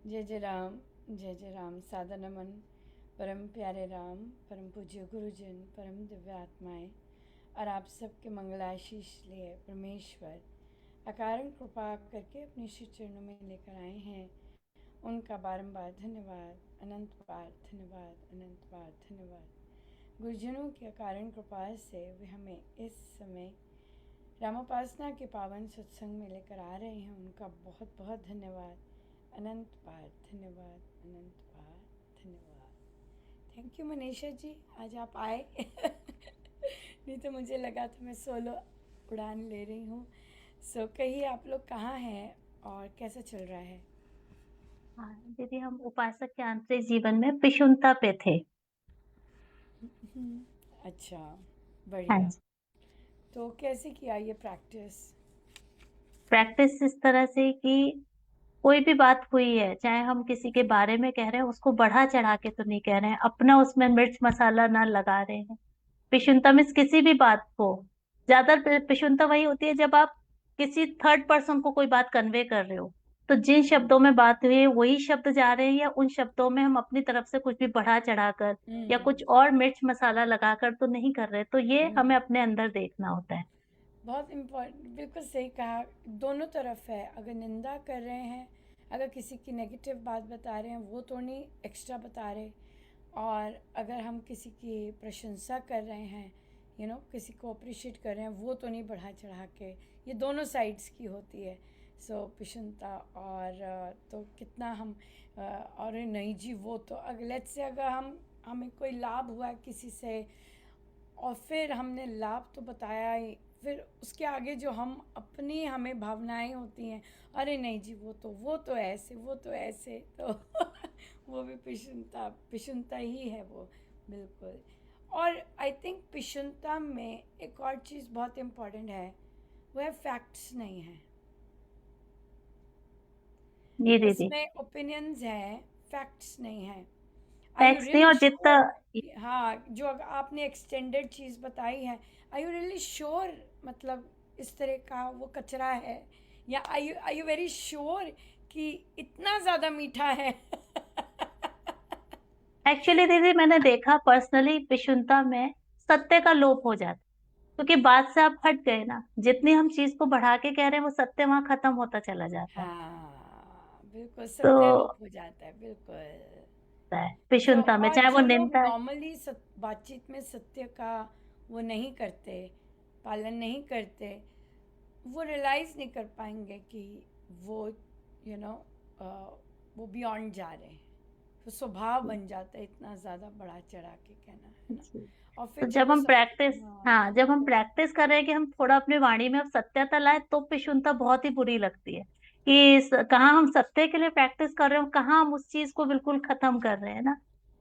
जय जय राम, सादर नमन। परम प्यारे राम, परम पूज्य गुरुजन, परम दिव्य आत्माएं और आप सबके मंगलाशीष लिए परमेश्वर अकारण कृपा करके अपने श्री चरणों में लेकर आए हैं। उनका बारंबार धन्यवाद, अनंत बार धन्यवाद, अनंत बार धन्यवाद। गुरुजनों की अकारण कृपा से वे हमें इस समय रामोपासना के पावन सत्संग में लेकर आ रहे हैं। उनका बहुत बहुत धन्यवाद, अनंत बार धन्यवाद, अनंत बार धन्यवाद। थैंक यू मनीषा जी, आज आप आए। नहीं तो मुझे लगा था मैं सोलो उड़ान ले रही हूँ। कहिए आप लोग कहाँ हैं और कैसा चल रहा है? हाँ दीदी, हम उपासक के आंतरिक जीवन में पिशुनता पे थे। अच्छा, हाँ बढ़िया। जी। तो कैसे किया ये प्रैक्टिस? प्रैक्टिस इस तरह से कि कोई भी बात हुई है, चाहे हम किसी के बारे में कह रहे हैं, उसको बढ़ा चढ़ा के तो नहीं कह रहे हैं, अपना उसमें मिर्च मसाला ना लगा रहे हैं। पिशुनता मीन्स किसी भी बात को, ज्यादा पिशुनता वही होती है जब आप किसी थर्ड पर्सन को कोई बात कन्वे कर रहे हो। तो जिन शब्दों में बात हुई है वही शब्द जा रहे हैं, या उन शब्दों में हम अपनी तरफ से कुछ भी बढ़ा चढ़ाकर या हम्म। कुछ और मिर्च मसाला लगाकर तो नहीं कर रहे। तो ये हम्म। हमें अपने अंदर देखना होता है। बहुत इम्पोर्टेंट, बिल्कुल सही कहा। दोनों तरफ है, अगर निंदा कर रहे हैं, अगर किसी की नेगेटिव बात बता रहे हैं वो तो नहीं एक्स्ट्रा बता रहे, और अगर हम किसी की प्रशंसा कर रहे हैं, किसी को अप्रिशिएट कर रहे हैं, वो तो नहीं बढ़ा चढ़ा के। ये दोनों साइड्स की होती है। पिशुनता और तो कितना हम और नहीं जी, वो तो अगले से अगर हमें कोई लाभ हुआ किसी से और फिर हमने लाभ तो बताया ही, फिर उसके आगे जो हम अपनी हमें भावनाएं होती हैं, अरे नहीं जी वो तो ऐसे, वो तो ऐसे, तो वो भी पिशुनता पिशुनता ही है वो, बिल्कुल। और आई थिंक पिशुनता में एक और चीज़ बहुत इम्पॉर्टेंट है, वो है फैक्ट्स नहीं है जी दीदी। उसमें, ओपिनियंस हैं, फैक्ट्स नहीं है। आर यू टैक्स नहीं, रियली और जितना श्योर? हाँ, जो अगर आपने एक्सटेंडेड चीज़ बताई है, आर यू रियली श्योर? मतलब इस तरह का वो कचरा है, या आर यू वेरी श्योर कि इतना ज़्यादा मीठा है? एक्चुअली दीदी, मैंने देखा पर्सनली पिशुनता में सत्य का लोप हो जाता है। क्योंकि बात से आप हट गए ना, जितनी हम चीज को बढ़ा के कह रहे हैं वो सत्य वहां खत्म होता चला जाता है। हाँ, बिल्कुल तो सत्यालोप हो जाता है, बिल्कुल। पिशुनता में और चाहे वो जो लोग निंदा है। नॉर्मली बातचीत में सत्य का वो नहीं करते, पालन नहीं करते, वो रियलाइज़ नहीं कर पाएंगे कि वो यू नो वो बियॉन्ड जा रहे हैं। तो स्वभाव बन जाता है इतना ज़्यादा बढ़ा चढ़ा के कहना, है ना? जी। और तो फिर जब जब वो हम सब, प्रैक्टिस हाँ, हाँ, जब हम प्रैक्टिस कर रहे हैं कि हम थोड़ा अपनी वाणी में अब सत्यता लाए, तो पिशुनता बहुत ही बुरी लगती है कि कहाँ हम सत्य के लिए प्रैक्टिस कर रहे हो, कहाँ हम उस चीज को बिल्कुल खत्म कर रहे हैं ना।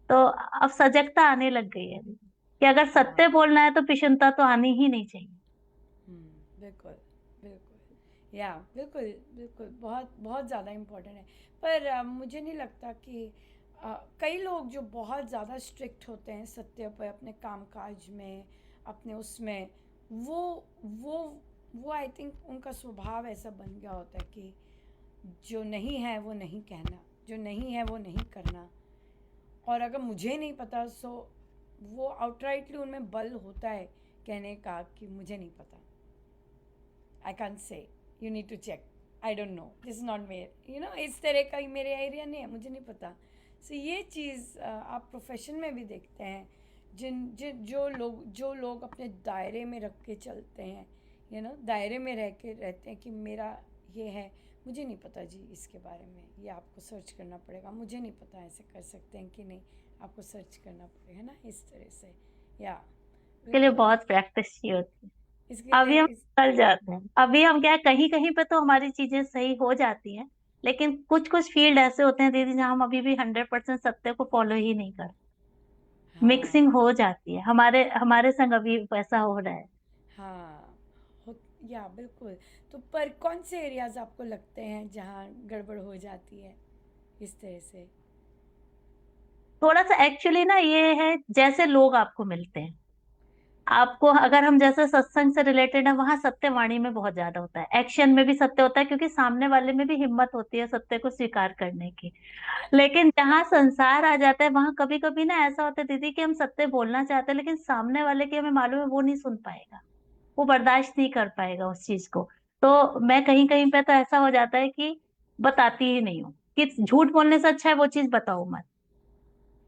तो अब सजगता आने लग गई है कि अगर हाँ, सत्य बोलना है तो पिशुनता तो आनी ही नहीं चाहिए। बिल्कुल, बिल्कुल, या बिल्कुल, बिल्कुल, बहुत बहुत ज़्यादा इम्पोर्टेंट है। पर मुझे नहीं लगता कि कई लोग जो बहुत ज़्यादा स्ट्रिक्ट होते हैं सत्य पर अपने कामकाज में, अपने उसमें, वो वो वो आई थिंक उनका स्वभाव ऐसा बन गया होता है कि जो नहीं है वो नहीं कहना, जो नहीं है वो नहीं करना। और अगर मुझे नहीं पता, वो आउटराइटली उनमें बल होता है कहने का कि मुझे नहीं पता, I can say, you need to check, I don't know, this is not mere, इस तरह का ही मेरे एरिया नहीं है, मुझे नहीं पता। ये चीज़ आप प्रोफेशन में भी देखते हैं। जिन जिन जो लोग अपने दायरे में रख के चलते हैं, दायरे में रह के रहते हैं कि मेरा ये है, मुझे नहीं पता जी इसके बारे में, ये आपको सर्च करना पड़ेगा, मुझे नहीं पता ऐसे कर सकते हैं कि नहीं, आपको सर्च करना पड़ेगा ना, इस तरह से, या इसके लिए बिल्कुल। बहुत प्रैक्टिस चाहिए होती है। इसके लिए अभी हम इस कर जाते हैं, अभी हम क्या है, कहीं कहीं पे तो हमारी चीजें सही हो जाती हैं। लेकिन कुछ कुछ फील्ड ऐसे होते हैं दीदी जहाँ हम अभी भी 100% सत्य को फॉलो ही नहीं कर, मिक्सिंग हाँ, हो जाती है। हमारे हमारे संग अभी वैसा हो रहा है। हाँ, हो, या बिल्कुल। तो पर कौन से एरियाज आपको लगते हैं जहाँ गड़बड़ हो जाती है इस तरह से? थोड़ा सा एक्चुअली ना ये है, जैसे लोग आपको मिलते हैं। आपको अगर हम जैसे सत्संग से रिलेटेड है, वहां सत्यवाणी में बहुत ज्यादा होता है, एक्शन में भी सत्य होता है, क्योंकि सामने वाले में भी हिम्मत होती है सत्य को स्वीकार करने की। लेकिन जहाँ संसार आ जाता है, वहां कभी कभी ना ऐसा होता है दीदी कि हम सत्य बोलना चाहते हैं, लेकिन सामने वाले की हमें मालूम है वो नहीं सुन पाएगा, वो बर्दाश्त नहीं कर पाएगा उस चीज को। तो मैं कहीं कहीं पे तो ऐसा हो जाता है कि बताती ही नहीं हूँ, कि झूठ बोलने से अच्छा है वो चीज बताओ मत।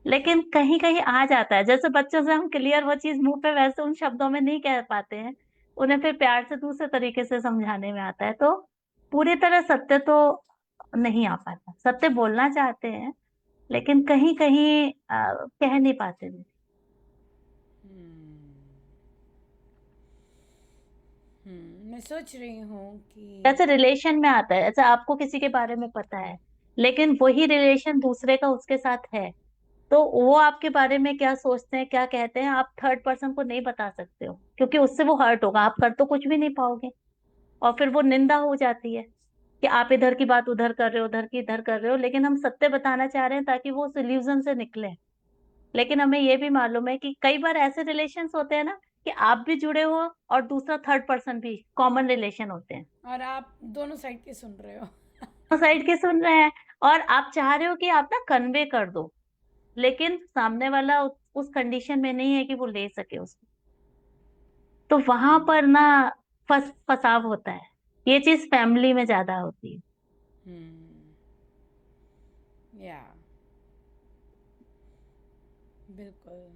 लेकिन कहीं कहीं आ जाता है, जैसे बच्चों से हम क्लियर वो चीज मुंह पे वैसे उन शब्दों में नहीं कह पाते हैं, उन्हें फिर प्यार से दूसरे तरीके से समझाने में आता है। तो पूरी तरह सत्य तो नहीं आ पाता, सत्य बोलना चाहते हैं लेकिन कहीं कहीं कह नहीं पाते। हम्म। मैं सोच रही हूँ कि जैसे रिलेशन में आता है, जैसे आपको किसी के बारे में पता है, लेकिन वही रिलेशन दूसरे का उसके साथ है, तो वो आपके बारे में क्या सोचते हैं क्या कहते हैं आप थर्ड पर्सन को नहीं बता सकते हो, क्योंकि उससे वो हर्ट होगा, आप कर तो कुछ भी नहीं पाओगे। और फिर वो निंदा हो जाती है कि आप इधर की बात उधर कर रहे हो, उधर की इधर कर रहे हो, लेकिन हम सत्य बताना चाह रहे हैं ताकि वो उस इल्यूजन से निकले। लेकिन हमें ये भी मालूम है कि कई बार ऐसे रिलेशंस होते हैं ना, कि आप भी जुड़े हो और दूसरा थर्ड पर्सन भी, कॉमन रिलेशन होते हैं, और आप दोनों साइड के सुन रहे हो। साइड के सुन रहे हैं, और आप चाह रहे हो कि आप ना कन्वे कर दो, लेकिन सामने वाला उस कंडीशन में नहीं है कि वो ले सके उसको। तो वहां हम्म। पर ना फसाव होता है। ये चीज फैमिली में ज्यादा होती है। हम्म। या बिल्कुल।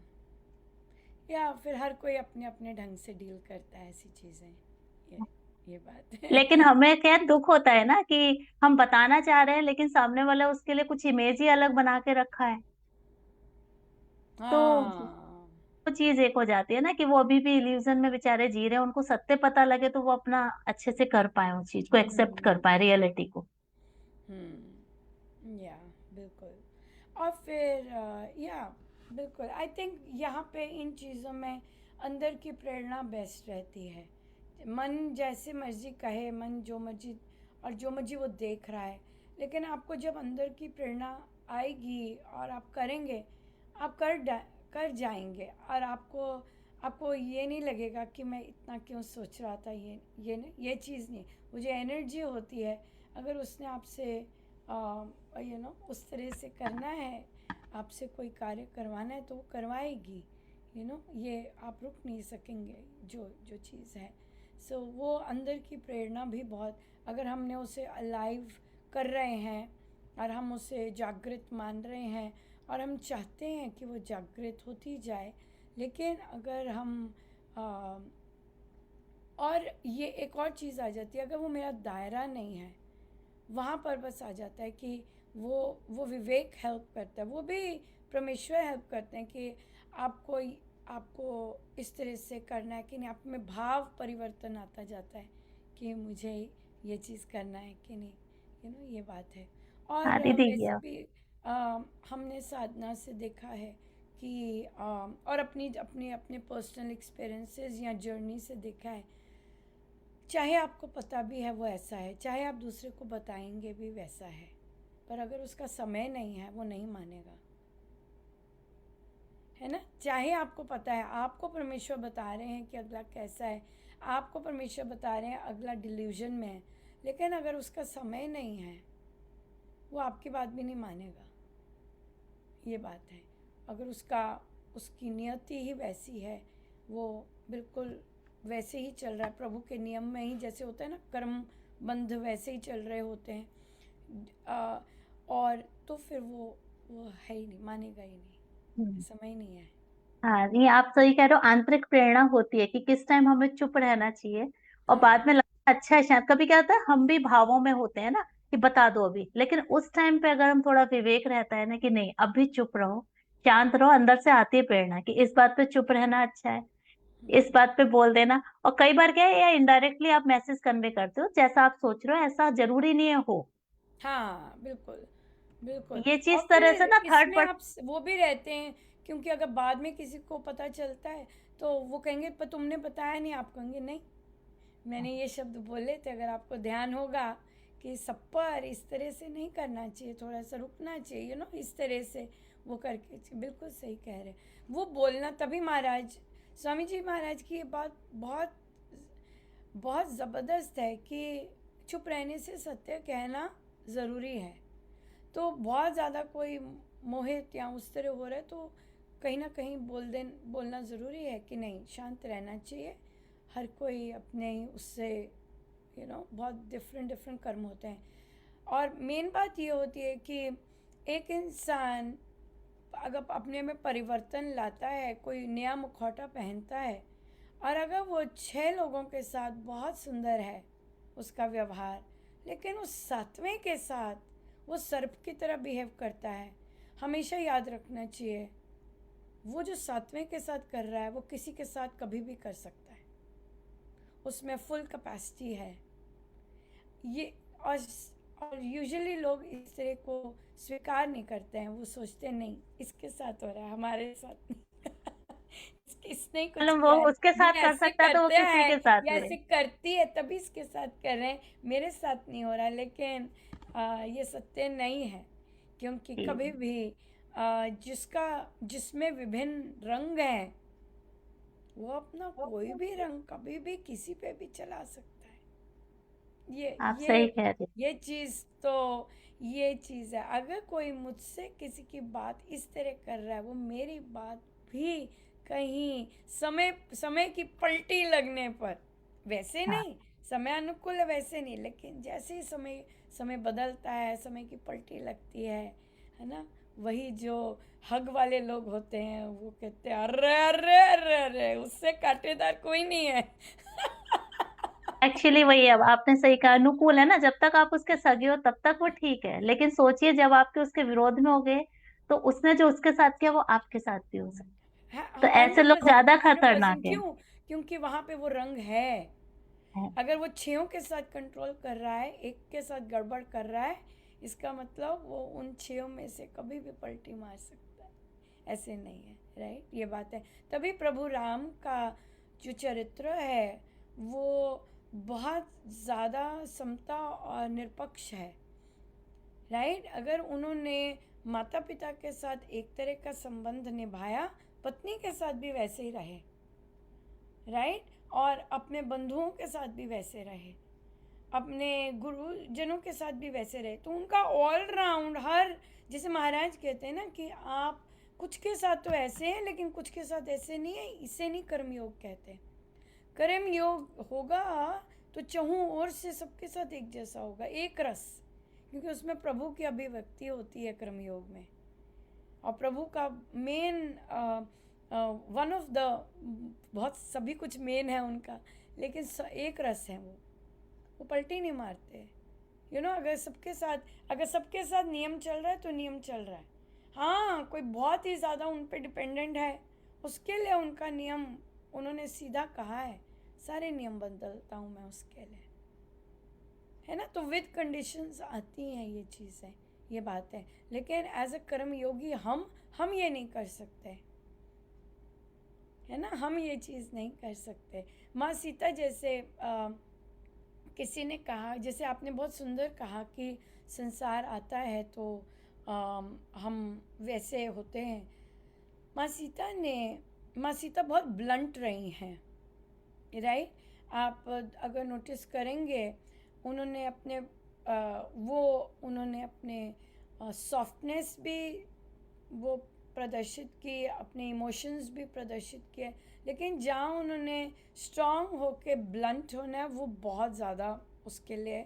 या फिर हर कोई अपने अपने ढंग से डील करता है ऐसी चीज़ें। ये ये बात लेकिन है। हमें क्या दुख होता है ना, कि हम बताना चाह रहे हैं लेकिन सामने वाला उसके लिए कुछ इमेज ही अलग बना के रखा है। तो हाँ। वो चीज एक हो जाती है ना, कि वो अभी भी इल्यूजन में बेचारे जी रहे हैं, उनको सत्य पता लगे तो वो अपना अच्छे से कर पाए, उस चीज को एक्सेप्ट कर हम्म। पाए, रियलिटी को। या बिल्कुल। और फिर या बिल्कुल, आई थिंक यहाँ पे इन चीज़ों में अंदर की प्रेरणा बेस्ट रहती है। मन जैसे मर्जी कहे, मन जो मर्जी और जो मर्जी वो देख रहा है, लेकिन आपको जब अंदर की प्रेरणा आएगी और आप करेंगे, आप कर जाएंगे। और आपको आपको ये नहीं लगेगा कि मैं इतना क्यों सोच रहा था, ये नहीं, ये चीज़ नहीं। वो जो एनर्जी होती है, अगर उसने आपसे उस तरह से करना है, आपसे कोई कार्य करवाना है तो वो करवाएगी। ये आप रुक नहीं सकेंगे, जो जो चीज़ है। सो वो अंदर की प्रेरणा भी बहुत, अगर हमने उसे अलाइव कर रहे हैं और हम उसे जागृत मान रहे हैं और हम चाहते हैं कि वो जागृत होती जाए। लेकिन अगर हम आ, और ये एक और चीज़ आ जाती है, अगर वो मेरा दायरा नहीं है, वहाँ पर बस आ जाता है कि वो विवेक हेल्प करता है, वो भी परमेश्वर हेल्प करते हैं कि आपको आपको इस तरह से करना है कि नहीं। आप में भाव परिवर्तन आता जाता है कि मुझे ये चीज़ करना है कि नहीं। ये बात है। हाँ और दीदी वैसे ये भी हमने साधना से देखा है कि और अपनी अपने अपने पर्सनल एक्सपीरियंसेस या जर्नी से देखा है, चाहे आपको पता भी है वो ऐसा है, चाहे आप दूसरे को बताएंगे भी वैसा है, पर अगर उसका समय नहीं है वो नहीं मानेगा, है ना। चाहे आपको पता है, आपको परमेश्वर बता रहे हैं कि अगला कैसा है, आपको परमेश्वर बता रहे हैं अगला डिल्यूजन में है, लेकिन अगर उसका समय नहीं है वो आपकी बात भी नहीं मानेगा। ये बात है। अगर उसकी नियति ही वैसी है, वो बिल्कुल वैसे ही चल रहा है, प्रभु के नियम में ही, जैसे होता है ना कर्म बंध, वैसे ही चल रहे होते हैं। आ, और तो फिर वो है ही नहीं, मानेगा ही नहीं, हम्म। समय नहीं है। हाँ ये आप सही कह रहे हो, आंतरिक प्रेरणा होती है कि किस टाइम हमें चुप रहना चाहिए, और हाँ। बाद में लगता है अच्छा है शायद, कभी क्या होता है हम भी भावों में होते हैं ना कि बता दो अभी, लेकिन उस टाइम पे अगर हम थोड़ा विवेक रहता है ना कि नहीं अभी चुप रहो, शांत रहो, अंदर से आती है प्रेरणा कि इस बात पे चुप रहना अच्छा है, इस बात पे बोल देना। और कई बार क्या है, या इनडायरेक्टली आप मैसेज कन्वे करते हो जैसा आप सोच रहे हो, ऐसा जरूरी नहीं है हो। हाँ बिल्कुल बिल्कुल। ये और चीज तरह फिर से ना थर्ड इसमें आप वो भी रहते हैं, क्योंकि अगर बाद में किसी को पता चलता है तो वो कहेंगे पर तुमने बताया नहीं, आप कहेंगे नहीं मैंने ये शब्द बोले थे। अगर आपको ध्यान होगा कि सब पर इस तरह से नहीं करना चाहिए, थोड़ा सा रुकना चाहिए, इस तरह से वो करके, बिल्कुल सही कह रहे हैं। वो बोलना तभी महाराज स्वामी जी महाराज की ये बात बहुत बहुत ज़बरदस्त है कि चुप रहने से सत्य कहना ज़रूरी है। तो बहुत ज़्यादा कोई मोहित या उस तरह हो रहा है तो कहीं ना कहीं बोलना ज़रूरी है कि नहीं, शांत रहना चाहिए। हर कोई अपने उससे बहुत डिफरेंट डिफरेंट कर्म होते हैं। और मेन बात ये होती है कि एक इंसान अगर अपने में परिवर्तन लाता है, कोई नया मुखौटा पहनता है, और अगर वो 6 लोगों के साथ बहुत सुंदर है उसका व्यवहार, लेकिन उस 7वें के साथ वो सर्प की तरह बिहेव करता है, हमेशा याद रखना चाहिए वो जो 7वें के साथ कर रहा है वो किसी के साथ कभी भी कर सकता है, उसमें फुल कैपेसिटी है ये। और यूजुअली लोग इस तरह को स्वीकार नहीं करते हैं, वो सोचते हैं नहीं इसके साथ हो रहा है, हमारे साथ नहीं। इसने ही कुछ मतलब वो किया है, उसके ये साथ कर ऐसे सकता है तो वो करते किसी हैं, के साथ ये में। ऐसे करती है तभी इसके साथ कर रहे हैं, मेरे साथ नहीं हो रहा। लेकिन ये सत्य नहीं है, क्योंकि जी। कभी भी जिसमें विभिन्न रंग हैं वो अपना कोई भी रंग कभी भी किसी पे भी चला सकता है। ये आप ये सही कह रहे ये चीज़ तो ये चीज़ है। अगर कोई मुझसे किसी की बात इस तरह कर रहा है, वो मेरी बात भी कहीं समय समय की पलटी लगने पर, वैसे हाँ। नहीं समय अनुकूल है वैसे नहीं, लेकिन जैसे ही समय समय बदलता है, समय की पलटी लगती है ना, वही जो हग वाले लोग होते हैं वो कहते हैं अरे अरे अरे अरे उससे कांटेदार कोई नहीं है। एक्चुअली वही, अब आपने सही कहा, अनुकूल है ना, जब तक आप उसके सगे हो तब तक वो ठीक है, लेकिन सोचिए जब आपके उसके विरोध में हो गए तो उसने जो उसके साथ किया वो आपके साथ भी हो सकता है। तो ऐसे लोग 100%, ज्यादा 100%। खतरनाक है। क्यों? क्योंकि वहां पे वो रंग है। है। अगर वो 6 के साथ कंट्रोल कर रहा है, एक के साथ गड़बड़ कर रहा है, इसका मतलब वो उन 6 में से कभी भी पलटी मार सकता है, ऐसे नहीं है। राइट, ये बात है। तभी प्रभु राम का जो चरित्र है वो बहुत ज़्यादा समता और निरपक्ष है। राइट, अगर उन्होंने माता पिता के साथ एक तरह का संबंध निभाया, पत्नी के साथ भी वैसे ही रहे। राइट, और अपने बंधुओं के साथ भी वैसे रहे, अपने गुरुजनों के साथ भी वैसे रहे, तो उनका ऑल राउंड हर, जैसे महाराज कहते हैं ना कि आप कुछ के साथ तो ऐसे हैं लेकिन कुछ के साथ ऐसे नहीं है, इसे नहीं कर्मयोग कहते। कर्मयोग होगा तो चहु ओर से सबके साथ एक जैसा होगा, एक रस, क्योंकि उसमें प्रभु की अभिव्यक्ति होती है कर्मयोग में। और प्रभु का मेन वन ऑफ द, बहुत सभी कुछ मेन है उनका, लेकिन एक रस है वो पलटी नहीं मारते। अगर सबके साथ नियम चल रहा है तो नियम चल रहा है। हाँ, कोई बहुत ही ज़्यादा उन पे डिपेंडेंट है, उसके लिए उनका नियम उन्होंने सीधा कहा है, सारे नियम बदलता हूँ मैं उसके लिए, है ना। तो विद कंडीशंस आती हैं ये चीज़ें, ये बात है। लेकिन एज अ कर्म योगी हम ये नहीं कर सकते, है ना, हम ये चीज़ नहीं कर सकते। माँ सीता जैसे किसी ने कहा, जैसे आपने बहुत सुंदर कहा कि संसार आता है तो हम वैसे होते हैं। माँ सीता बहुत ब्लंट रही हैं। राइट, आप अगर नोटिस करेंगे उन्होंने अपने सॉफ्टनेस भी वो प्रदर्शित की, अपने इमोशंस भी प्रदर्शित किए, लेकिन जहाँ उन्होंने स्ट्रांग होके ब्लंट होना है वो बहुत ज़्यादा उसके लिए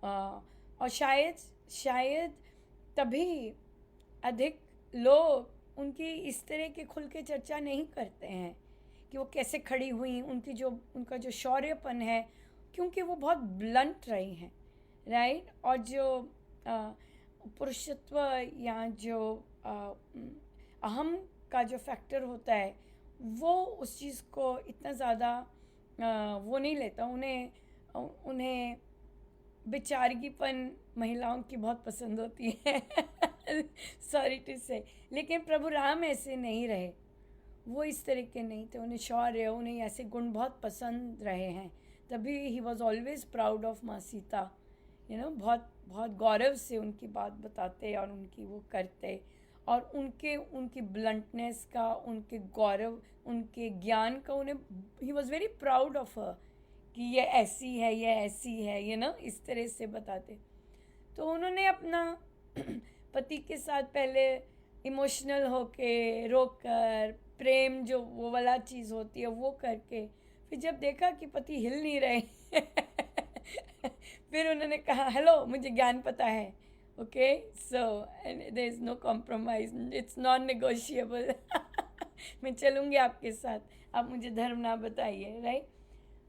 और शायद तभी अधिक लोग उनकी इस तरह की खुल के चर्चा नहीं करते हैं कि वो कैसे खड़ी हुई, उनका जो शौर्यपन है, क्योंकि वो बहुत ब्लंट रही हैं। राइट, और जो पुरुषत्व या जो अहम का जो फैक्टर होता है वो उस चीज़ को इतना ज़्यादा वो नहीं लेता। उन्हें बेचारगीपन महिलाओं की बहुत पसंद होती है। सॉरी टू से, लेकिन प्रभु राम ऐसे नहीं रहे, वो इस तरह के नहीं थे, उन्हें शौर्य, उन्हें ऐसे गुण बहुत पसंद रहे हैं। तभी he was always proud of माँ सीता, बहुत बहुत गौरव से उनकी बात बताते और उनकी वो करते। और उनकी ब्लंटनेस का, उनके गौरव, उनके ज्ञान का, उन्हें he was very proud of her कि ये ऐसी है, ये ऐसी है, ये ना इस तरह से बताते। तो उन्होंने अपना पति के साथ पहले इमोशनल होके, रोकर, प्रेम जो वो वाला चीज़ होती है वो करके, फिर जब देखा कि पति हिल नहीं रहे फिर उन्होंने कहा हेलो, मुझे ज्ञान पता है, okay, so there is no compromise, it's non negotiable मैं चलूँगी आपके साथ, आप मुझे धर्म ना बताइए, राइट।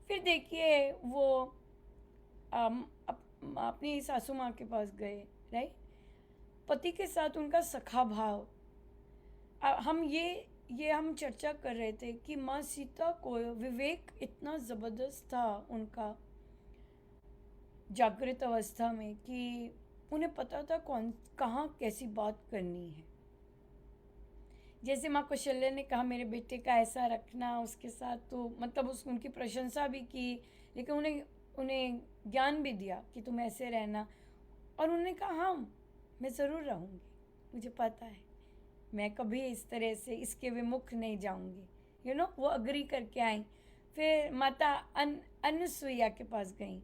फिर देखिए वो अपनी सासू माँ के पास गए, राइट। पति के साथ उनका सखा भाव, हम चर्चा कर रहे थे कि माँ सीता को विवेक इतना ज़बरदस्त था उनका जागृत अवस्था में कि उन्हें पता था कौन कहाँ कैसी बात करनी है। जैसे माँ कौशल्या ने कहा मेरे बेटे का ऐसा रखना उसके साथ, तो मतलब उनकी प्रशंसा भी की, लेकिन उन्हें ज्ञान भी दिया कि तुम ऐसे रहना। और उन्होंने कहा हाँ मैं ज़रूर रहूँगी, मुझे पता है मैं कभी इस तरह से इसके विमुख नहीं जाऊँगी, वो अग्री करके आई। फिर माता अनुसुईया के पास गई,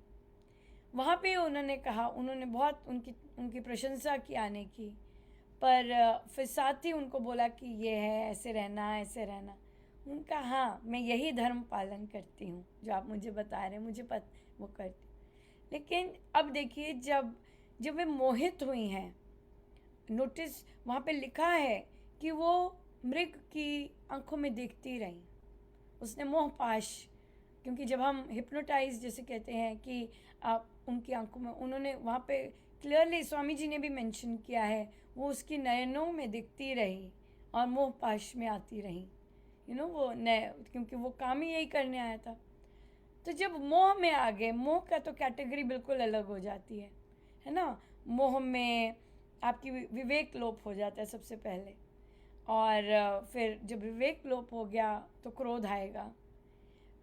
वहाँ पे उन्होंने कहा, उन्होंने बहुत उनकी प्रशंसा की आने की, पर फिर साथ ही उनको बोला कि ये है ऐसे रहना, ऐसे रहना। उनका हाँ मैं यही धर्म पालन करती हूँ जो आप मुझे बता रहे हैं, मुझे वो करती। लेकिन अब देखिए जब वे मोहित हुई हैं, नोटिस वहाँ पे लिखा है कि वो मृग की आंखों में देखती रहीं, उसने मोहपाश, क्योंकि जब हम हिप्नोटाइज जैसे कहते हैं कि आप उनकी आंखों में, उन्होंने वहाँ पे क्लियरली स्वामी जी ने भी मेंशन किया है, वो उसकी नयनों में दिखती रही और मोहपाश में आती रही, वो नए, क्योंकि वो काम ही यही करने आया था। तो जब मोह में आ गए, मोह का तो कैटेगरी बिल्कुल अलग हो जाती है ना। मोह में आपकी विवेक लोप हो जाता है सबसे पहले, और फिर जब विवेक लोप हो गया तो क्रोध आएगा।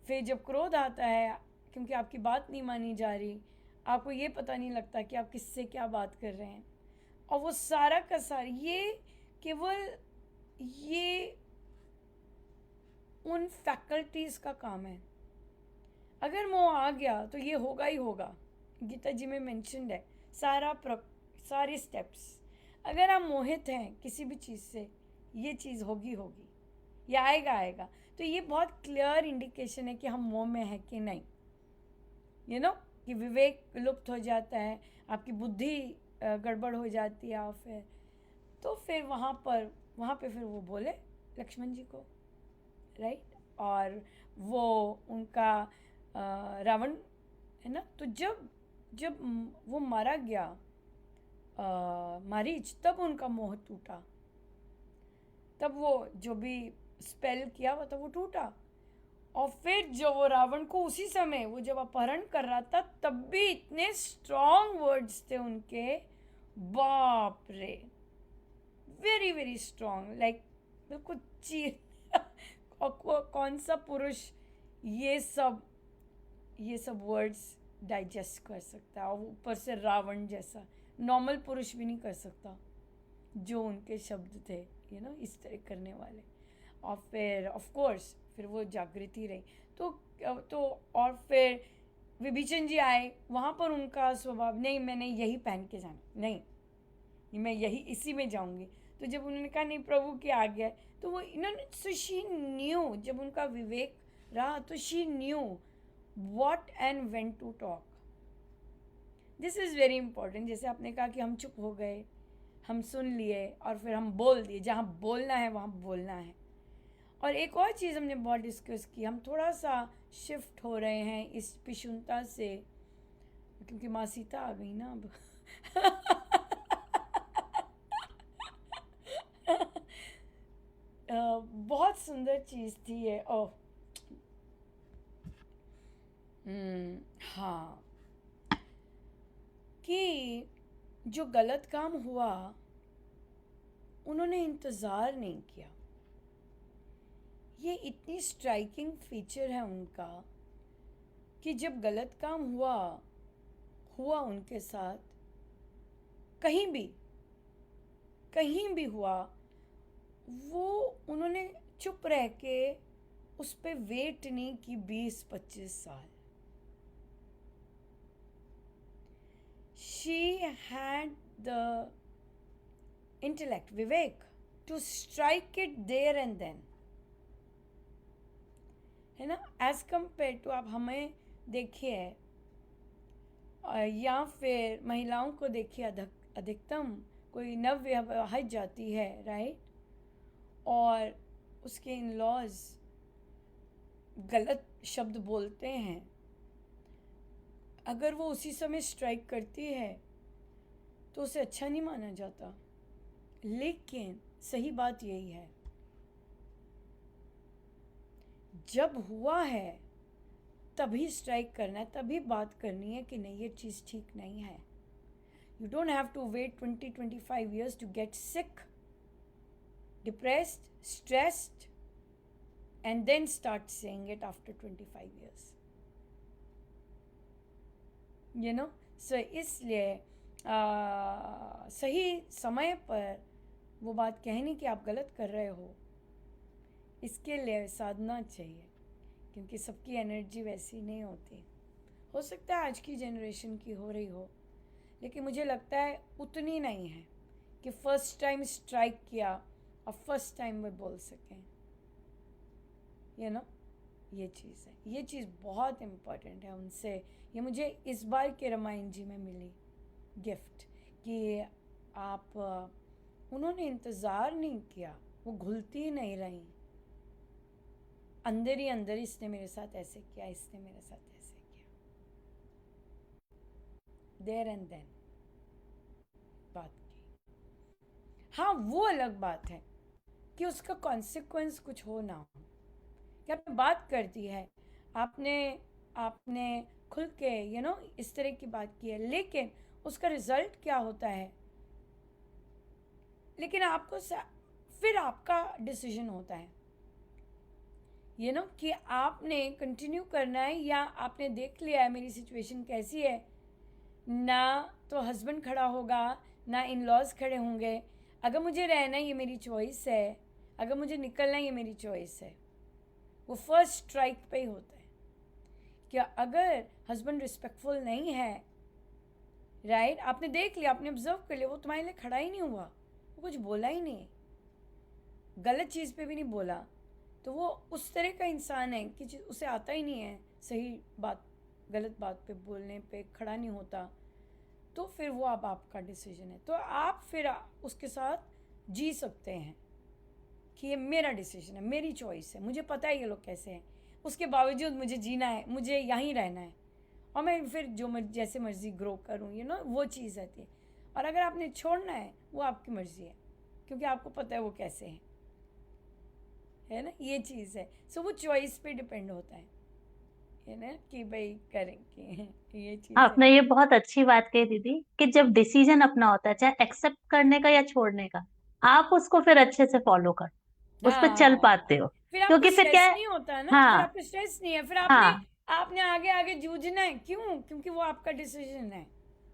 फिर जब क्रोध आता है, क्योंकि आपकी बात नहीं मानी जा रही, आपको ये पता नहीं लगता कि आप किससे क्या बात कर रहे हैं, और वो सारा का सारा ये केवल ये उन फैकल्टीज़ का काम है। अगर मोह आ गया तो ये होगा ही होगा, गीता जी में मेंशन्ड है सारे स्टेप्स। अगर आप मोहित हैं किसी भी चीज़ से, ये चीज़ होगी, ये आएगा। तो ये बहुत क्लियर इंडिकेशन है कि हम मोह में हैं कि नहीं, कि विवेक लुप्त हो जाता है, आपकी बुद्धि गड़बड़ हो जाती है। और फिर वहाँ पे फिर वो बोले लक्ष्मण जी को, राइट। और वो उनका रावण है ना, तो जब वो मारा गया मारीच, तब उनका मोह टूटा, तब वो जो भी स्पेल किया हुआ था वो टूटा। और फिर जो वो रावण को उसी समय वो जब अपहरण कर रहा था, तब भी इतने स्ट्रॉन्ग वर्ड्स थे उनके, बाप रे, वेरी वेरी स्ट्रॉन्ग, लाइक बिल्कुल चीर और कौन सा पुरुष ये सब वर्ड्स डाइजेस्ट कर सकता है, और ऊपर से रावण जैसा नॉर्मल पुरुष भी नहीं कर सकता जो उनके शब्द थे, इस तरह करने वाले। और फिर ऑफ कोर्स फिर वो जागृति रही, तो और फिर विभीषण जी आए, वहाँ पर उनका स्वभाव नहीं, मैंने यही पहन के जाना, नहीं मैं यही इसी में जाऊँगी। तो जब उन्होंने कहा नहीं प्रभु की आज्ञा है, तो वो इन्होंने, सो शी न्यू, जब उनका विवेक रहा तो she knew what and when to talk. This is very important. जैसे आपने कहा कि हम चुप हो गए, हम सुन लिए और फिर हम बोल दिए, जहाँ बोलना है वहाँ बोलना है। और एक और चीज़ हमने बहुत डिस्कस की, हम थोड़ा सा शिफ्ट हो रहे हैं इस पिशुनता से, क्योंकि माँ सीता आ गई ना अब बहुत सुंदर चीज़ थी ये। ओह हाँ, कि जो गलत काम हुआ उन्होंने इंतज़ार नहीं किया। ये इतनी स्ट्राइकिंग फीचर है उनका कि जब गलत काम हुआ उनके साथ, कहीं भी हुआ, वो उन्होंने चुप रह के उस पे वेट नहीं की 20-25 साल. She had the intellect, Vivek, to strike it there and then. है ना, एज कंपेयर टू आप हमें देखिए या फिर महिलाओं को देखिए, अधिकतम कोई नवविवाहित जाती है, राइट, और उसके इन लॉज गलत शब्द बोलते हैं, अगर वो उसी समय स्ट्राइक करती है तो उसे अच्छा नहीं माना जाता. लेकिन सही बात यही है, जब हुआ है तभी स्ट्राइक करना है, तभी बात करनी है कि नहीं ये चीज़ ठीक नहीं है. You don't have to wait 20-25 years to get sick, depressed, stressed, and then start saying it after 25 years. You know, so इसलिए सही समय पर वो बात कहनी कि आप गलत कर रहे हो, इसके लिए साधना चाहिए, क्योंकि सबकी एनर्जी वैसी नहीं होती. हो सकता है आज की जनरेशन की हो रही हो, लेकिन मुझे लगता है उतनी नहीं है कि फर्स्ट टाइम स्ट्राइक किया और फर्स्ट टाइम वे बोल सकें. यू नो, ये चीज़ है, ये चीज़ बहुत इम्पॉर्टेंट है उनसे. ये मुझे इस बार के रामायण जी में मिली गिफ्ट कि आप उन्होंने इंतज़ार नहीं किया, वो घुलती नहीं रही, अंदर ही अंदर इसने मेरे साथ ऐसे किया, इसने मेरे साथ ऐसे किया, देयर एंड देन बात की. हाँ, वो अलग बात है कि उसका कॉन्सिक्वेंस कुछ हो ना हो. कि आपने बात कर दी है, आपने आपने खुल के इस तरह की बात की है, लेकिन उसका रिजल्ट क्या होता है, लेकिन आपको फिर आपका डिसीजन होता है कि आपने कंटिन्यू करना है या आपने देख लिया है मेरी सिचुएशन कैसी है, ना तो हस्बैंड खड़ा होगा ना इन लॉज खड़े होंगे. अगर मुझे रहना है ये मेरी चॉइस है, अगर मुझे निकलना है ये मेरी चॉइस है. वो फर्स्ट स्ट्राइक पे ही होता है कि अगर हस्बैंड रिस्पेक्टफुल नहीं है, राइट, आपने देख लिया, आपने ऑब्जर्व कर लिया, वो तुम्हारे लिए खड़ा ही नहीं हुआ, वो कुछ बोला ही नहीं, गलत चीज़ पे भी नहीं बोला, तो वो उस तरह का इंसान है कि उसे आता ही नहीं है सही बात गलत बात पे बोलने पे खड़ा नहीं होता. तो फिर वो अब आपका डिसीजन है, तो आप फिर उसके साथ जी सकते हैं कि ये मेरा डिसीजन है, मेरी चॉइस है, मुझे पता है ये लोग कैसे हैं, उसके बावजूद मुझे जीना है, मुझे यहीं रहना है, और मैं फिर जैसे मर्ज़ी ग्रो करूँ, वो चीज़ रहती है. और अगर आपने छोड़ना है, वो आपकी मर्ज़ी है, क्योंकि आपको पता है वो कैसे है ना, ये चीज़ है. सो वो चॉइस पे डिपेंड होता है ना, कि भाई करेंगे. ये चीज़ है. आपने ये बहुत अच्छी बात कही दीदी कि जब डिसीजन अपना होता है, चाहे एक्सेप्ट करने का या छोड़ने का, आप उसको फिर अच्छे से फॉलो कर, उस पर चल हाँ, पाते हो. फिर आपको क्योंकि फिर क्या स्ट्रेस है, नहीं होता ना, फिर हाँ आपको स्ट्रेस नहीं है, फिर आपने हाँ, आपने आगे आगे जूझना है. क्यों? क्योंकि वो आपका डिसीजन है.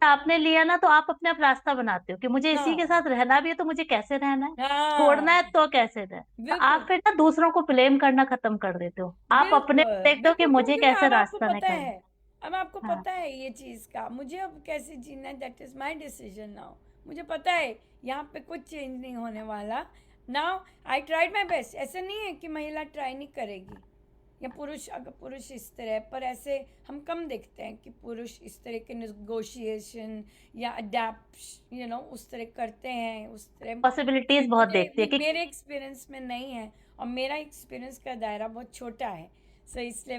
आपने लिया ना, तो आप अपने आप रास्ता बनाते हो कि मुझे इसी के हाँ साथ रहना भी है तो मुझे कैसे रहना है, छोड़ना है हाँ, तो कैसे रहना है. तो आप बिल्कुल फिर ना दूसरों को ब्लेम करना खत्म कर देते हो, आप अपने बिल्कुल देखते हो कि बिल्कुल, मुझे क्योंकि कैसे अब आपको रास्ता पता निकालना. है, अब आपको हाँ, पता है ये चीज़ का, मुझे अब कैसे जीना है, that is my decision now. मुझे पता है यहाँ पे कुछ चेंज नहीं होने वाला. Now I tried my best. ऐसा नहीं है कि महिला ट्राई नहीं करेगी, या पुरुष, अगर पुरुष इस तरह, पर ऐसे हम कम देखते हैं कि पुरुष इस तरह के नेगोशिएशन या अडेप्ट उस तरह करते हैं, उस तरह पॉसिबिलिटीज बहुत देखती है कि मेरे एक्सपीरियंस में नहीं है, और मेरा एक्सपीरियंस का दायरा बहुत छोटा है. सो इसलिए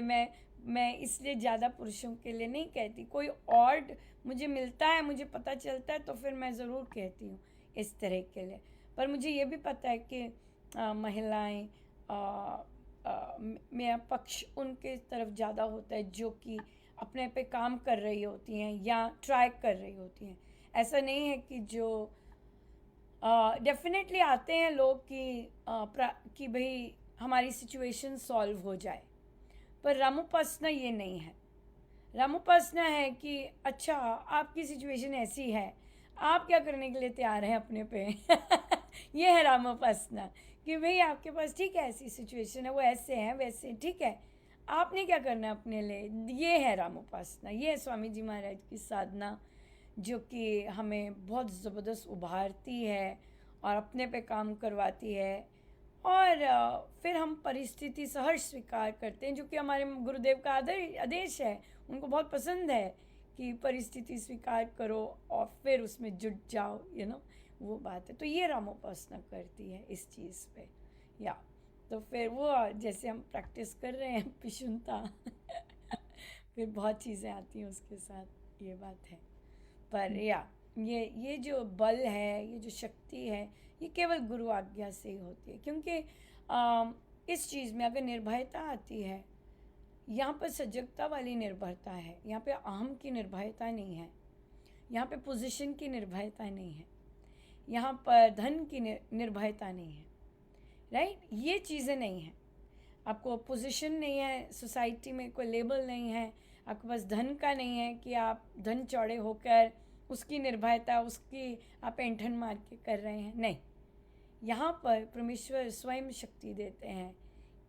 मैं इसलिए ज़्यादा पुरुषों के लिए नहीं कहती. कोई और मुझे मिलता है, मुझे पता चलता है, तो फिर मैं ज़रूर कहती हूँ इस तरह के लिए. पर मुझे ये भी पता है कि महिलाएं मेरा पक्ष उनके तरफ ज़्यादा होता है जो कि अपने पे काम कर रही होती हैं या ट्राई कर रही होती हैं. ऐसा नहीं है कि जो डेफिनेटली आते हैं लोग कि भाई हमारी सिचुएशन सॉल्व हो जाए, पर रामोपासना ये नहीं है. रामोपासना है कि अच्छा आपकी सिचुएशन ऐसी है, आप क्या करने के लिए तैयार हैं अपने पे. ये है रामोपासना, कि भाई आपके पास ठीक है, ऐसी सिचुएशन है, वो ऐसे हैं वैसे हैं, ठीक है, आपने क्या करना है अपने लिए। ये है राम उपासना, ये है स्वामी जी महाराज की साधना, जो कि हमें बहुत ज़बरदस्त उभारती है और अपने पे काम करवाती है। और फिर हम परिस्थिति सहर्ष स्वीकार करते हैं, जो कि हमारे गुरुदेव का आदेश है। उनको बहुत पसंद है कि परिस्थिति स्वीकार करो और फिर उसमें जुट जाओ, वो बात है। तो ये रामोपासना करती है इस चीज़ पे। या तो फिर वो जैसे हम प्रैक्टिस कर रहे हैं पिशुनता फिर बहुत चीज़ें आती हैं उसके साथ, ये बात है। पर या ये जो बल है, ये जो शक्ति है, ये केवल गुरु आज्ञा से ही होती है। क्योंकि इस चीज़ में अगर निर्भयता आती है, यहाँ पर सजगता वाली निर्भरता है, यहाँ पे अहम की निर्भयता नहीं है, यहाँ पे पोजीशन की निर्भयता नहीं है, यहाँ पर धन की निर्भयता नहीं है, राइट। ये चीज़ें नहीं हैं। आपको पोजीशन नहीं है, सोसाइटी में कोई लेबल नहीं है, आपके पास धन का नहीं है कि आप धन चौड़े होकर उसकी निर्भयता, उसकी आप ऐंठन मार के कर रहे हैं, नहीं। यहाँ पर परमेश्वर स्वयं शक्ति देते हैं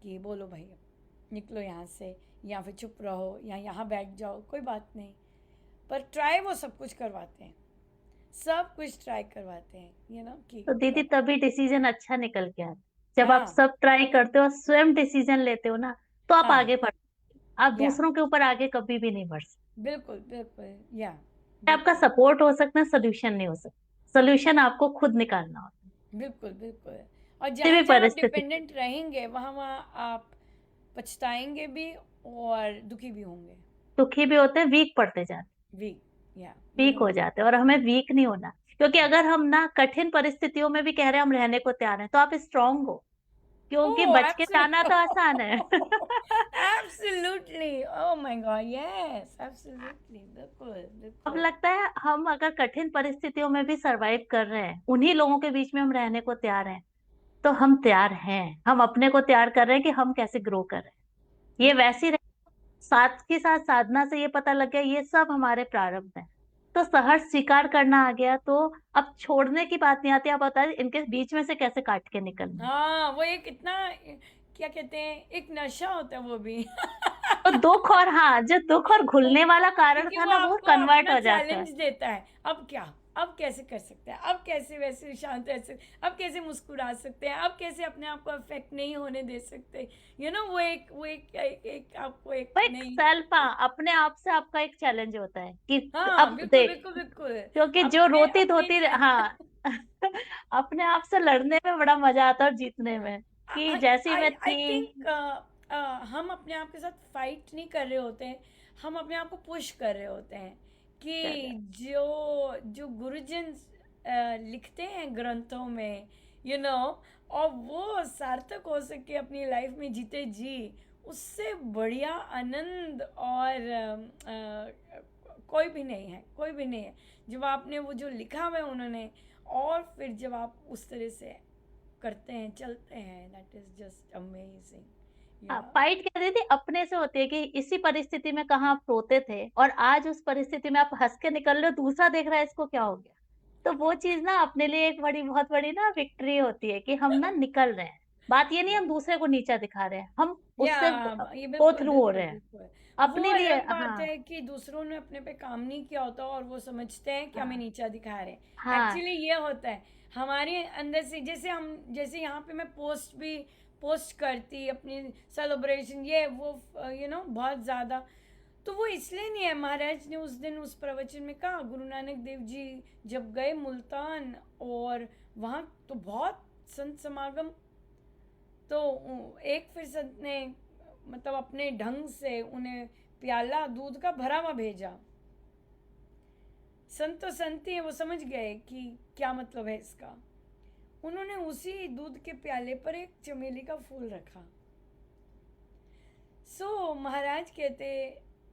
कि बोलो भाई, निकलो यहाँ से, या फिर चुप रहो, या यहाँ बैठ जाओ, कोई बात नहीं। पर ट्राई वो सब कुछ करवाते हैं, सब कुछ ट्राई करवाते हैं, कि तो दीदी तभी डिसीजन अच्छा निकल के आता है। जब आप हाँ सब ट्राई करते हो, स्वयं डिसीजन लेते हो ना, तो आप हाँ, आगे बढ़, आप या दूसरों के ऊपर आगे कभी भी नहीं बढ़ सकते। बिल्कुल बिल्कुल, या आपका बिल्कुल सपोर्ट हो सकता है, सोल्यूशन नहीं हो सकता। सोल्यूशन आपको खुद निकालना होता बिल्कुल बिल्कुल। और है, किसी जहाँ भी जहाँ आप परिस्थिति। डिपेंडेंट रहेंगे, वहाँ वहाँ आप पछताएंगे भी और दुखी भी होंगे। दुखी भी होते हैं, वीक पड़ते जाते वीक, या वी वीक हो डोंट। जाते हैं, और हमें वीक नहीं होना। क्योंकि अगर हम ना कठिन परिस्थितियों में भी कह रहे हैं हम रहने को तैयार हैं, तो आप स्ट्रांग हो, क्योंकि ओह बच के जाना तो आसान है। Absolutely, oh my God, yes absolutely, बिल्कुल अब बिल्कुल। लगता है हम अगर कठिन परिस्थितियों में भी सरवाइव कर रहे हैं, उन्हीं लोगों के बीच में हम रहने को तैयार हैं, तो हम तैयार हैं। हम अपने को तैयार कर रहे हैं कि हम कैसे ग्रो कर रहे हैं। ये बिल्कुल वैसी रहे, साथ के साथ साधना से ये पता लग गया ये सब हमारे प्रारब्ध हैं। तो सहर्ष स्वीकार करना आ गया, तो अब छोड़ने की बात नहीं आती। आप बताइए इनके बीच में से कैसे काट के निकलना है। हाँ, वो एक इतना, क्या कहते हैं, एक नशा होता है वो भी तो दुख, और हाँ, जो दुख और घुलने वाला कारण क्योंकि था वो ना, वो आपको कन्वर्ट अपना हो जाता है। चैलेंज देता है। अब क्या, अब कैसे कर सकते हैं, अब कैसे वैसे शांत रह सकते, अब कैसे मुस्कुरा सकते हैं, अब कैसे अपने आप को अफेक्ट नहीं होने दे सकते। वो एक आपको एक वो एक नई। सेल्फ, हाँ, अपने आप से आपका एक चैलेंज होता है कि हाँ अब बिल्कुल देख, बिल्कुल बिल्कुल। क्योंकि जो अपने रोती अपने धोती, हाँ, अपने आप से लड़ने में बड़ा मजा आता है, और जीतने में, कि आई जैसी आई मैं आई थी। थिंक हम अपने आप के साथ फाइट नहीं कर रहे होते हैं, हम अपने आप को पुश कर रहे होते हैं कि जो जो गुरुजन लिखते हैं ग्रंथों में, और वो सार्थक हो सके अपनी लाइफ में, जीते जी, उससे बढ़िया आनंद और कोई भी नहीं है, कोई भी नहीं है। जब आपने वो जो लिखा हुआ है उन्होंने, और फिर जब आप उस तरह से करते हैं, चलते हैं, दैट इज जस्ट अमेजिंग। हाँ, या फाइट क्या थी अपने से होती है, कि इसी परिस्थिति में कहाँ आप रोते थे, और आज उस परिस्थिति में आप हंस के निकल रहे हो, दूसरा देख रहा है इसको क्या हो गया। तो वो चीज ना अपने लिए एक बड़ी, बहुत बड़ी ना विक्ट्री होती है, कि हम ना निकल रहे हैं। बात ये नहीं या हम दूसरे को नीचा दिखा रहे हैं, हम या उससे ये गो बिल्कुल थ्रू हो बिल्कुल रहे हैं बिल्कुल। वो अपने लिए। अलग बात हाँ है कि दूसरों ने अपने पे काम नहीं किया होता और वो समझते हैं कि हमें हाँ नीचा दिखा रहे हैं। हाँ एक्चुअली ये होता है हमारे अंदर से, जैसे यहाँ पे मैं पोस्ट करती अपनी सेलिब्रेशन, ये वो, बहुत ज़्यादा। तो वो इसलिए नहीं है, महाराज ने उस दिन उस प्रवचन में कहा, गुरु नानक देव जी जब गए मुल्तान, और वहाँ तो बहुत संत समागम, तो एक फिर संत ने मतलब अपने ढंग से उन्हें प्याला दूध का भरा हुआ भेजा। संत तो संत ही है, वो समझ गए कि क्या मतलब है इसका। उन्होंने उसी दूध के प्याले पर एक चमेली का फूल रखा। महाराज कहते,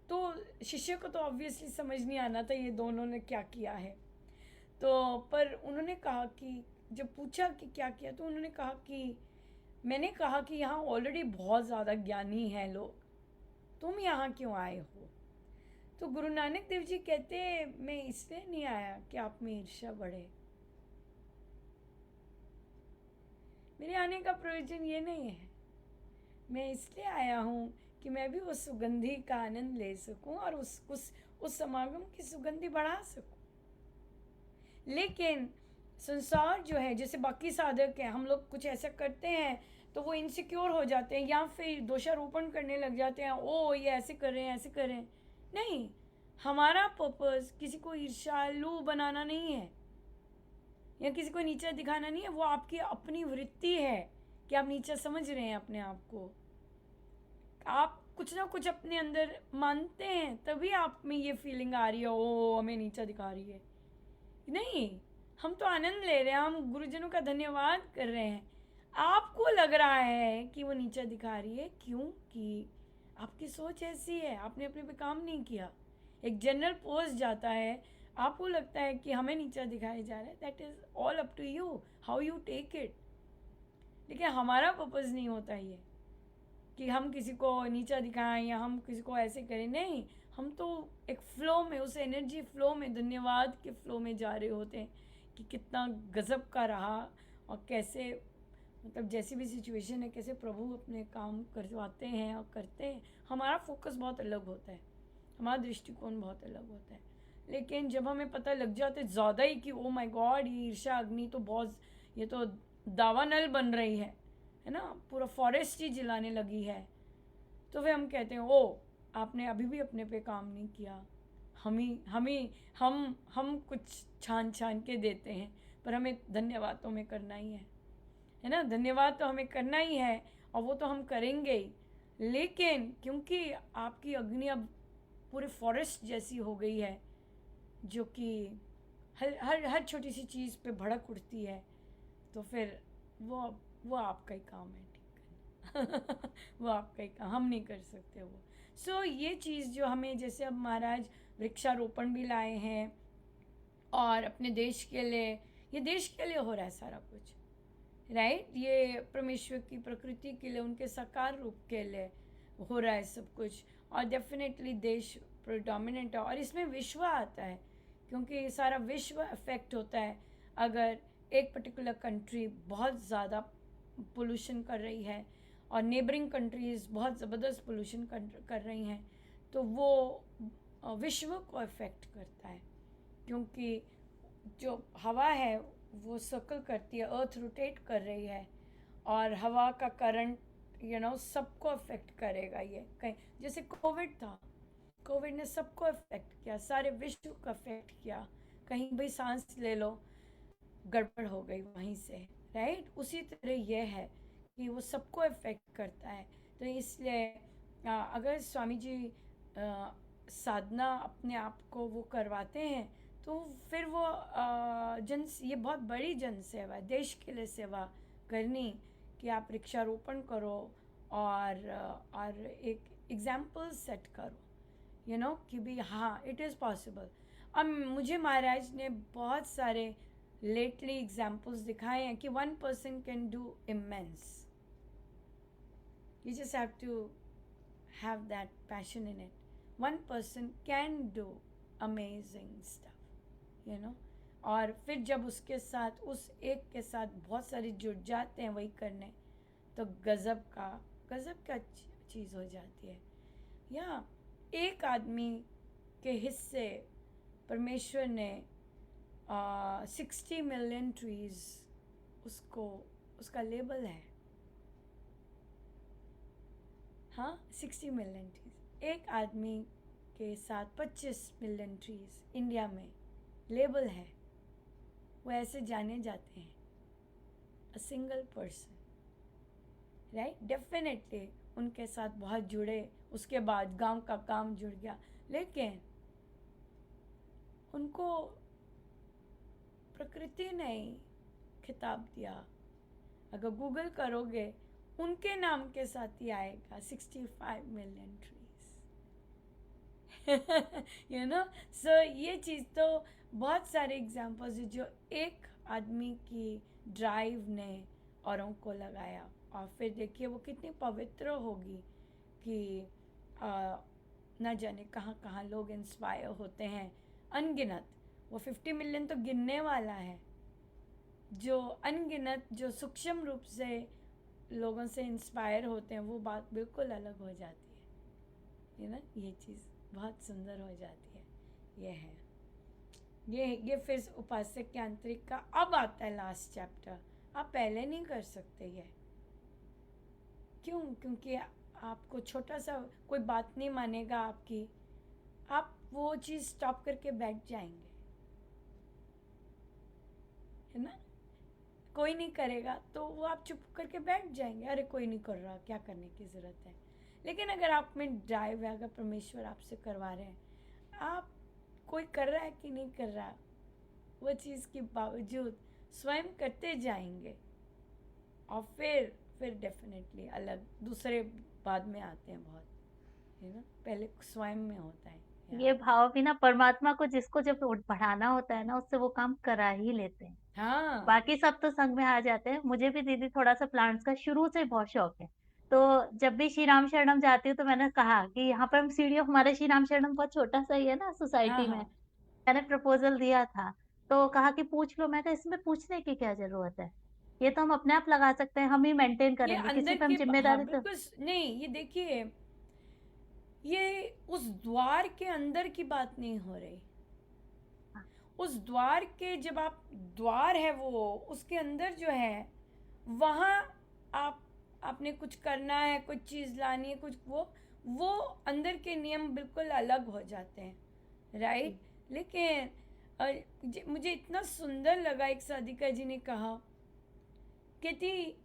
तो शिष्य को तो ऑब्वियसली समझ नहीं आना था ये दोनों ने क्या किया है। तो पर उन्होंने कहा कि, जब पूछा कि क्या किया, तो उन्होंने कहा कि मैंने कहा कि यहाँ ऑलरेडी बहुत ज़्यादा ज्ञानी हैं लोग, तुम यहाँ क्यों आए हो। तो गुरु नानक देव जी कहते, मैं इसलिए नहीं आया कि आप में ईर्ष्या बढ़े, मेरे आने का प्रयोजन ये नहीं है। मैं इसलिए आया हूँ कि मैं भी उस सुगंधी का आनंद ले सकूं और उस समागम की सुगंधी बढ़ा सकूं। लेकिन संसार जो है, जैसे बाकी साधक हैं, हम लोग कुछ ऐसा करते हैं तो वो इनसिक्योर हो जाते हैं या फिर दोषारोपण करने लग जाते हैं, ओ ये ऐसे कर रहे हैं, ऐसे कर रहे हैं। नहीं, हमारा पर्पस किसी को ईर्ष्यालु बनाना नहीं है या किसी को नीचा दिखाना नहीं है। वो आपकी अपनी वृत्ति है कि आप नीचा समझ रहे हैं अपने आप को। आप कुछ ना कुछ अपने अंदर मानते हैं, तभी आप में ये फीलिंग आ रही है, ओ हमें नीचा दिखा रही है। नहीं, हम तो आनंद ले रहे हैं, हम गुरुजनों का धन्यवाद कर रहे हैं। आपको लग रहा है कि वो नीचा दिखा रही है, क्योंकि आपकी सोच ऐसी है, आपने अपने पे काम नहीं किया। एक जनरल पोस्ट जाता है, आपको लगता है कि हमें नीचा दिखाया जा रहा है। That is all up to you, how you take it. लेकिन हमारा पर्पज़ नहीं होता ये कि हम किसी को नीचा दिखाएं या हम किसी को ऐसे करें। नहीं, हम तो एक फ़्लो में, उस एनर्जी फ़्लो में, धन्यवाद के फ़्लो में जा रहे होते हैं कि कितना गज़ब का रहा और कैसे, मतलब जैसी भी सिचुएशन है, कैसे प्रभु अपने काम करवाते हैं और करते हैं। हमारा फोकस बहुत अलग होता है, हमारा दृष्टिकोण बहुत अलग होता है। लेकिन जब हमें पता लग जाता है ज़्यादा ही कि ओ माय गॉड, ये ईर्ष्या अग्नि तो बहुत, ये तो दावानल बन रही है ना, पूरा फॉरेस्ट ही जलाने लगी है, तो फिर हम कहते हैं ओ आपने अभी भी अपने पे काम नहीं किया। हम कुछ छान छान के देते हैं, पर हमें धन्यवाद तो हमें करना ही है ना, धन्यवाद तो हमें करना ही है और वो तो हम करेंगे ही। लेकिन क्योंकि आपकी अग्नि अब पूरे फॉरेस्ट जैसी हो गई है, जो कि हर हर हर छोटी सी चीज़ पे भड़क उठती है, तो फिर वो वो आपका ही काम है ठीक करना। वो आपका ही काम, हम नहीं कर सकते वो। सो ये चीज़ जो हमें, जैसे अब महाराज वृक्षारोपण भी लाए हैं और अपने देश के लिए, ये देश के लिए हो रहा है सारा कुछ, राइट। ये परमेश्वर की प्रकृति के लिए, उनके साकार रूप के लिए हो रहा है सब कुछ। और डेफिनेटली देश प्रोडोमिनेंट है और इसमें विश्व आता है, क्योंकि सारा विश्व अफेक्ट होता है अगर एक पर्टिकुलर कंट्री बहुत ज़्यादा पोल्यूशन कर रही है और नेबरिंग कंट्रीज़ बहुत ज़बरदस्त पोल्यूशन कर रही हैं, तो वो विश्व को अफेक्ट करता है। क्योंकि जो हवा है वो सर्कल करती है, अर्थ रोटेट कर रही है और हवा का करंट सबको अफेक्ट करेगा। ये कहीं जैसे कोविड था, कोविड ने सबको अफेक्ट किया, सारे विश्व को अफेक्ट किया। कहीं भी सांस ले लो, गड़बड़ हो गई वहीं से, राइट। उसी तरह यह है कि वो सबको अफेक्ट करता है। तो इसलिए अगर स्वामी जी साधना अपने आप को वो करवाते हैं, तो फिर वो ये बहुत बड़ी जन सेवा है, देश के लिए सेवा करनी, कि आप वृक्षारोपण करो और एक एग्जाम्पल सेट करो, कि भी हाँ इट इज़ पॉसिबल। अब मुझे महाराज ने बहुत सारे लेटली एग्जाम्पल्स दिखाए हैं कि 1 person can do immense. You just have to have that passion in it. 1 person can do amazing stuff, और फिर जब उसके साथ, उस एक के साथ बहुत सारे जुड़ जाते हैं वही करने, तो गज़ब का चीज़ हो जाती है। या एक आदमी के हिस्से परमेश्वर ने 60 मिलियन ट्रीज़, उसका लेबल है। हाँ, 60 मिलियन ट्रीज़, एक आदमी के साथ 25 मिलियन ट्रीज़ इंडिया में लेबल है। वो ऐसे जाने जाते हैं, a single person, right. Definitely उनके साथ बहुत जुड़े, उसके बाद गांव का काम जुड़ गया, लेकिन उनको प्रकृति ने ही खिताब दिया। अगर गूगल करोगे उनके नाम के साथ ही आएगा 65 मिलियन ट्रीज। सो ये चीज़ तो बहुत सारे एग्जाम्पल्स है जो एक आदमी की ड्राइव ने औरों को लगाया, और फिर देखिए वो कितनी पवित्र होगी कि न जाने कहाँ कहाँ लोग इंस्पायर होते हैं, अनगिनत। वो 50 मिलियन तो गिनने वाला है, जो अनगिनत, जो सूक्ष्म रूप से लोगों से इंस्पायर होते हैं, वो बात बिल्कुल अलग हो जाती है ना, ये चीज़ बहुत सुंदर हो जाती है। ये है, ये फिर उपासक के आंतरिक का अब आता है लास्ट चैप्टर। आप पहले नहीं कर सकते ये। क्यों? क्योंकि आपको छोटा सा कोई बात नहीं मानेगा आपकी, आप वो चीज़ स्टॉप करके बैठ जाएंगे, है ना। कोई नहीं करेगा तो वो आप चुप करके बैठ जाएंगे, अरे कोई नहीं कर रहा, क्या करने की ज़रूरत है। लेकिन अगर आप में ड्राइव है, अगर परमेश्वर आपसे करवा रहे हैं, आप कोई कर रहा है कि नहीं कर रहा, वो चीज़ के बावजूद स्वयं करते जाएंगे, और फिर डेफिनेटली अलग दूसरे बाद में आते हैं बहुत, है ना। पहले स्वयं में होता है। ये भाव भी ना परमात्मा को जिसको जब बढ़ाना होता है ना, उससे वो काम करा ही लेते हैं। हाँ बाकी सब तो संग में आ जाते हैं। मुझे भी दीदी थोड़ा सा प्लांट्स का शुरू से बहुत शौक है। तो जब भी श्री राम शरणम जाती हूँ तो मैंने कहा कि यहाँ पर हम सीढ़ियों, हमारे श्री राम शरणम बहुत छोटा सा ही है ना हाँ सोसाइटी में। हाँ मैंने प्रपोजल दिया था, तो कहा कि पूछ लो। मैं कहा इसमें पूछने की क्या जरूरत है, ये तो हम अपने आप लगा सकते हैं, हम ही मेंटेन ये करेंगे, किसी अंदर पे हम के हाँ जिम्मेदारी तो। बिल्कुल नहीं, ये देखिए, ये उस द्वार के अंदर की बात नहीं हो रही। हाँ, उस द्वार के, जब आप द्वार है वो, उसके अंदर जो है, वहाँ आप, आपने कुछ करना है, कुछ चीज़ लानी है, कुछ वो अंदर के नियम बिल्कुल अलग हो जाते हैं, राइट। लेकिन मुझे इतना सुंदर लगा, एक साधिका जी ने कहा, कहती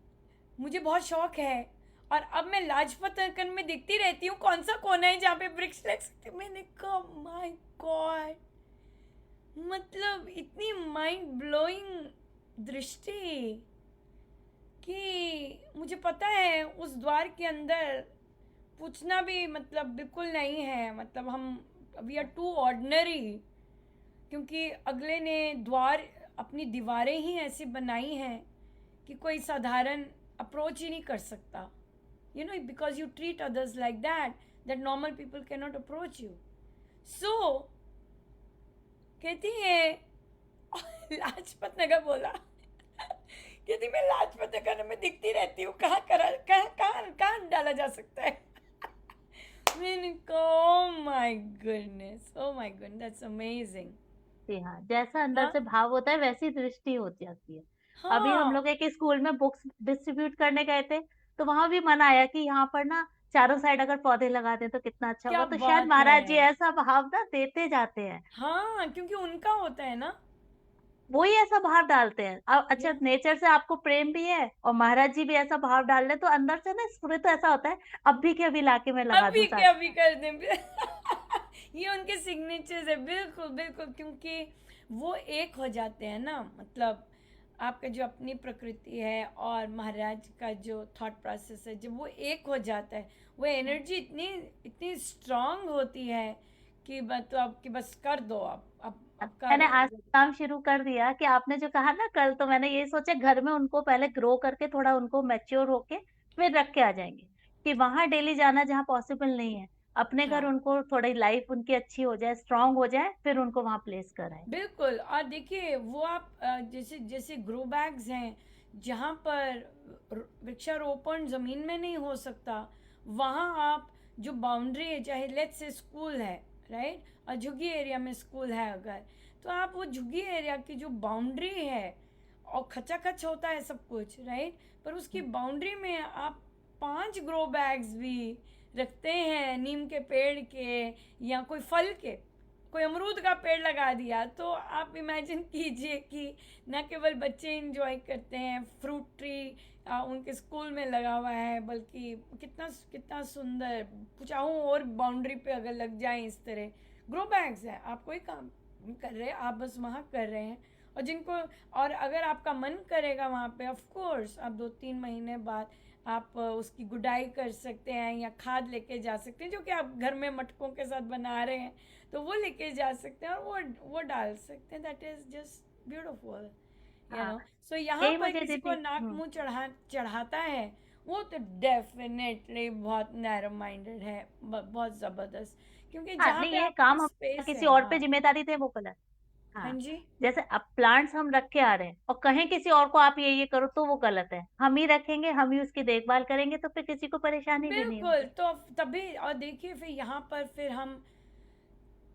मुझे बहुत शौक है, और अब मैं लाजपत नगर में देखती रहती हूँ कौन सा कोना है जहाँ पे वृक्ष लग सकते। मैंने कहा माय गॉड, मतलब इतनी माइंड ब्लोइंग दृष्टि, कि मुझे पता है उस द्वार के अंदर पूछना भी मतलब बिल्कुल नहीं है, मतलब हम, वी आर टू ऑर्डिनरी, क्योंकि अगले ने द्वार, अपनी दीवारें ही ऐसी बनाई हैं कि कोई साधारण अप्रोच ही नहीं कर सकता, you know, because you treat others like that normal people cannot approach you. So कहती है लाजपत नगर बोला, कहती मैं लाजपत नगर में दिखती रहती हूँ, कहाँ करा, कहाँ कहाँ कहाँ डाला जा सकता है। मैंने कहा oh my goodness, oh my goodness, that's amazing. जी हाँ, जैसा अंदर हाँ से भाव होता है वैसी दृष्टि हो जाती है। अभी हम हाँ, लोग एक स्कूल में बुक्स डिस्ट्रीब्यूट करने गए थे, तो वहां भी मन आया कि यहाँ पर ना चारों साइड अगर पौधे लगा दें तो कितना अच्छा क्या होगा। तो शायद बात महाराज जी है। ऐसा भाव ना देते जाते हैं, हाँ, क्योंकि उनका होता है ना। वो ही ऐसा भाव डालते हैं। अब अच्छा, या नेचर से आपको प्रेम भी है और महाराज जी भी ऐसा भाव डाल रहे, तो अंदर से ना स्फुरित ऐसा होता है, अब भी के अभी लाके मैं लगा अभी दूं के साथ। अभी कर दें। ये उनके सिग्नेचर्स है, बिल्कुल बिल्कुल, क्योंकि वो एक हो जाते हैं ना, मतलब आपका जो अपनी प्रकृति है और महाराज का जो थॉट प्रोसेस है, जब वो एक हो जाता है, वो एनर्जी इतनी इतनी स्ट्रांग होती है कि मतलब कि बस कर दो, अब कर। मैंने आज काम शुरू कर दिया कि आपने जो कहा ना कल, तो मैंने ये सोचा घर में उनको पहले ग्रो करके थोड़ा उनको मैच्योर होके फिर रख के आ जाएंगे, कि वहां डेली जाना जहाँ पॉसिबल नहीं है, अपने घर हाँ उनको थोड़ी लाइफ उनकी अच्छी हो जाए, स्ट्रांग हो जाए, फिर उनको वहां प्लेस कराएं। बिल्कुल। और देखिए वो आप जैसे जैसे ग्रो बैग्स हैं, जहाँ पर वृक्षारोपण ज़मीन में नहीं हो सकता, वहाँ आप जो बाउंड्री है, चाहे लेट्स से स्कूल है, राइट, और झुग्गी एरिया में स्कूल है अगर, तो आप वो झुग्गी एरिया की जो बाउंड्री है, और खचाखच होता है सब कुछ, राइट, पर उसकी बाउंड्री में आप 5 ग्रो बैग्स भी रखते हैं, नीम के पेड़ के या कोई फल के, कोई अमरूद का पेड़ लगा दिया, तो आप इमेजिन कीजिए कि न केवल बच्चे इंजॉय करते हैं फ्रूट ट्री, उनके स्कूल में लगा हुआ है, बल्कि कितना कितना सुंदर, चाहूँ और बाउंड्री पे अगर लग जाए इस तरह ग्रो बैग्स है, आप कोई काम नहीं कर रहे, आप बस वहाँ कर रहे हैं। और जिनको, और अगर आपका मन करेगा वहाँ पे, ऑफ कोर्स आप 2-3 महीने बाद आप उसकी गुडाई कर सकते हैं, या खाद लेके जा सकते हैं जो कि आप घर में मटकों के साथ बना रहे हैं, तो वो लेके जा सकते हैं और वो डाल सकते हैं। That is just beautiful, you हाँ, नो। सो यहाँ यही पर मुझे किसी दीदी। को नाक मुंह चढ़ाता है, वो तो डेफिनेटली बहुत नैरो माइंडेड है, बहुत ज़बरदस्त, क्योंकि हाँ जहाँ नहीं, पे ये आपके काम पास हम स्पेस किसी है। और पे हाँ जिम्मेदारी थे वो गलत। हाँ हाँ, जी, जैसे अब प्लांट्स हम रख के आ रहे हैं और कहें किसी और को आप ये करो तो वो गलत है। हम ही रखेंगे, हम ही उसकी देखभाल करेंगे तो फिर किसी को परेशानी भी नहीं बिल्कुल। होगी। तो तभी और देखिए फिर यहाँ पर फिर हम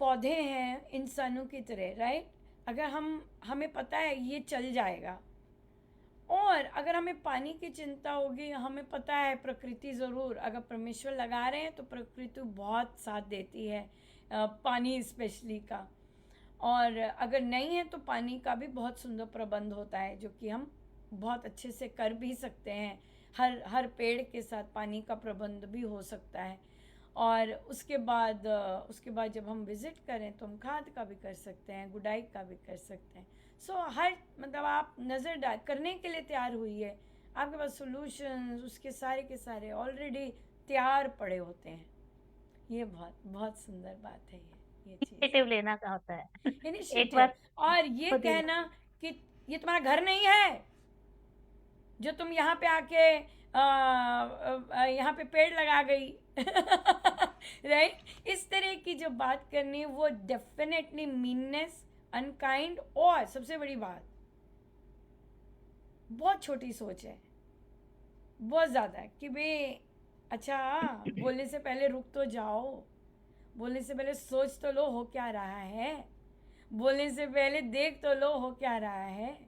पौधे हैं इंसानों की तरह, राइट? अगर हमें पता है ये चल जाएगा, और अगर हमें पानी की चिंता होगी, हमें पता है प्रकृति ज़रूर, अगर परमेश्वर लगा रहे हैं तो प्रकृति बहुत साथ देती है, पानी स्पेशली का। और अगर नहीं है तो पानी का भी बहुत सुंदर प्रबंध होता है, जो कि हम बहुत अच्छे से कर भी सकते हैं। हर हर पेड़ के साथ पानी का प्रबंध भी हो सकता है। और उसके बाद जब हम विज़िट करें तो हम खाद का भी कर सकते हैं, गुडाई का भी कर सकते हैं। हर मतलब आप नज़र डाल करने के लिए तैयार हुई है, आपके पास सॉल्यूशंस उसके सारे के सारे ऑलरेडी तैयार पड़े होते हैं। ये बहुत बहुत सुंदर बात है, ये चीज़, इनिशिएटिव लेना का होता है। एक इनिशिएटिव। बार और ये खुद ही कहना कि ये तुम्हारा घर नहीं है जो तुम यहाँ पे आके यहाँ पे पेड़ लगा गई। राइट? इस तरह की जो बात करनी, वो डेफिनेटली मीननेस, अनकाइंड, और सबसे बड़ी बात, बहुत छोटी सोच है, बहुत ज़्यादा, कि भाई अच्छा, बोलने से पहले रुक तो जाओ, बोलने से पहले सोच तो लो हो क्या रहा है, बोलने से पहले देख तो लो हो क्या रहा है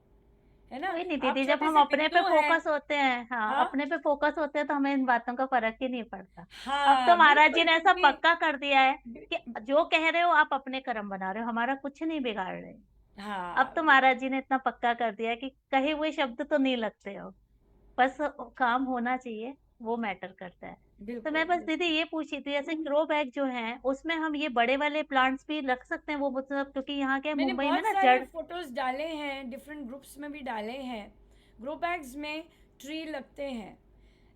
ना? कोई नहीं आप दीदी, जब छोटे हम से अपने पे बिट्टू हैं। फोकस होते हैं, हाँ हाँ, अपने पे फोकस होते हैं तो हमें इन बातों का फर्क ही नहीं पड़ता। अब तो हाँ, महाराज जी बिल्कुल, ने ऐसा क्योंकि पक्का कर दिया है कि बि- जो कह रहे हो आप अपने कर्म बना रहे हो, हमारा कुछ नहीं बिगाड़ रहे। अब हाँ, तो महाराज जी ने इतना पक्का कर दिया है कि कहे हुए शब्द तो नहीं लगते हो, बस काम होना चाहिए, वो मैटर करता है। तो बिल्कुल, मैं बस दीदी बिल्कुल। ये पूछी थी, जैसे ग्रो बैग जो है उसमें हम ये बड़े वाले प्लांट्स भी रख सकते हैं, वो मतलब क्योंकि यहाँ के मैंने मुंबई में बहुत ना सारे जड़। फोटोज डाले हैं, डिफरेंट ग्रुप्स में भी डाले हैं। ग्रो बैग्स में ट्री लगते हैं,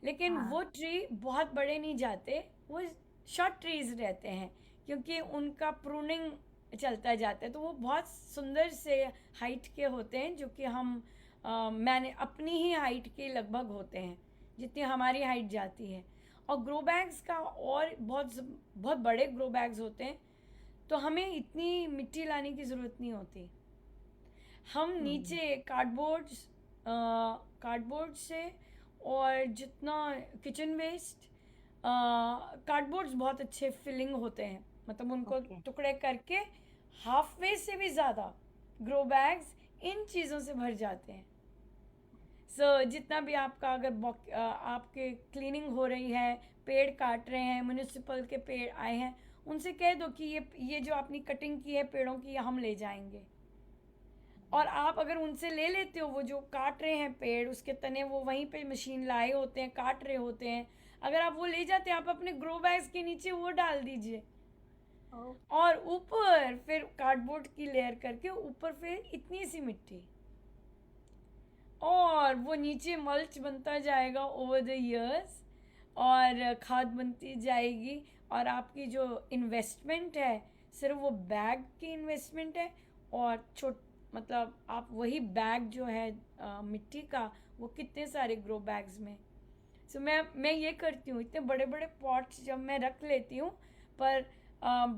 लेकिन हाँ। वो ट्री बहुत बड़े नहीं जाते, वो शॉर्ट ट्रीज रहते हैं, क्योंकि उनका प्रूनिंग चलता जाता है, तो वो बहुत सुंदर से हाइट के होते हैं, जो कि मैंने अपनी ही हाइट के लगभग होते हैं, जितनी हमारी हाइट जाती है। और ग्रो बैग्स का और बहुत बहुत बड़े ग्रो बैग्स होते हैं, तो हमें इतनी मिट्टी लाने की ज़रूरत नहीं होती। हम हम्म। नीचे कार्डबोर्ड से, और जितना किचन वेस्ट, कार्डबोर्ड्स बहुत अच्छे फिलिंग होते हैं, मतलब उनको ओके। टुकड़े करके हाफ वे से भी ज़्यादा ग्रो बैग्स इन चीज़ों से भर जाते हैं। जितना भी आपका, अगर आपके क्लीनिंग हो रही है, पेड़ काट रहे हैं, म्यूनिसिपल के पेड़ आए हैं, उनसे कह दो कि ये जो आपने कटिंग की है पेड़ों की, ये हम ले जाएंगे। और आप अगर उनसे ले लेते हो, वो जो काट रहे हैं पेड़, उसके तने वो वहीं पे मशीन लाए होते हैं, काट रहे होते हैं, अगर आप वो ले जाते हैं, आप अपने ग्रो बैग्स के नीचे वो डाल दीजिए, ओ, और ऊपर फिर कार्डबोर्ड की लेयर करके ऊपर फिर इतनी सी मिट्टी, और वो नीचे मल्च बनता जाएगा ओवर द इयर्स, और खाद बनती जाएगी। और आपकी जो इन्वेस्टमेंट है, सिर्फ वो बैग की इन्वेस्टमेंट है, और छोट मतलब आप वही बैग जो है मिट्टी का, वो कितने सारे ग्रो बैग्स में। मैं ये करती हूँ, इतने बड़े बड़े पॉट्स जब मैं रख लेती हूँ, पर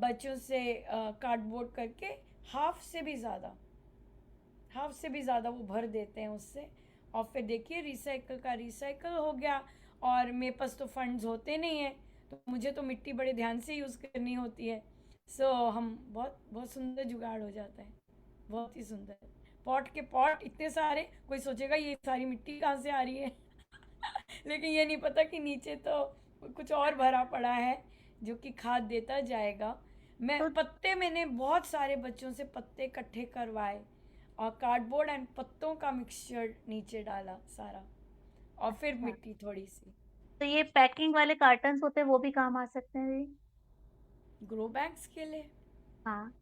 बच्चों से कार्डबोर्ड करके हाफ से भी ज़्यादा, हाफ से भी ज़्यादा वो भर देते हैं उससे। और फिर देखिए, रिसाइकल का रिसाइकल हो गया, और मेरे पास तो फंड्स होते नहीं हैं, तो मुझे तो मिट्टी बड़े ध्यान से यूज़ करनी होती है। हम बहुत बहुत सुंदर जुगाड़ हो जाता है, बहुत ही सुंदर। पॉट के पॉट इतने सारे, कोई सोचेगा ये सारी मिट्टी कहाँ से आ रही है। लेकिन ये नहीं पता कि नीचे तो कुछ और भरा पड़ा है, जो कि खाद देता जाएगा। तो मैंने बहुत सारे बच्चों से पत्ते इकट्ठे करवाए, और कार्डबोर्ड एंड पत्तों का मिक्सचर नीचे डाला सारा, और फिर अच्छा, मिट्टी थोड़ी सी। तो ये पैकिंग वाले कार्टन्स होते हैं वो भी काम आ सकते हैं दीदी? ग्रो बैग्स के लिए? हाँ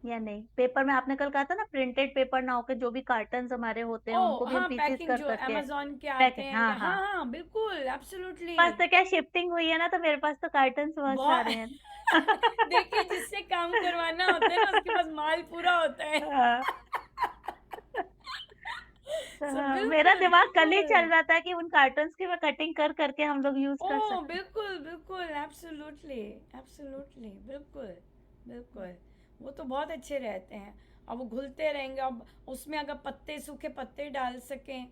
या नहीं? पेपर में आपने कल कहा था ना, प्रिंटेड पेपर ना होके जो भी कार्टन्स हमारे होते हैं ओ उनको भी हम हाँ, पीसीस पैकिंग कर जो करके। अमेजोन के आते पैकिंग, हैं, हाँ या हाँ हाँ। हाँ, बिल्कुल, एब्सोल्युटली। पास तो क्या शिफ्टिंग हुई है ना, तो मेरे पास तो कार्टन्स बहुत बहुत। सारे हैं। देखिए, जिससे काम करवाना होता है ना, उसके पास माल पूरा होता है। हाँ। मेरा बिल्कुल, दिमाग कल ही बिल्कुल। चल रहा था कि उन कार्टन्स की मैं कटिंग कर करके हम लोग यूज कर ओह! सकते बिल्कुल, बिल्कुल, एब्सोल्युटली, एब्सोल्युटली, बिल्कुल, हैं। बिल्कुल। वो तो बहुत अच्छे रहते हैं। और वो घुलते रहेंगे, अब उसमें अगर पत्ते, सूखे पत्ते डाल सकें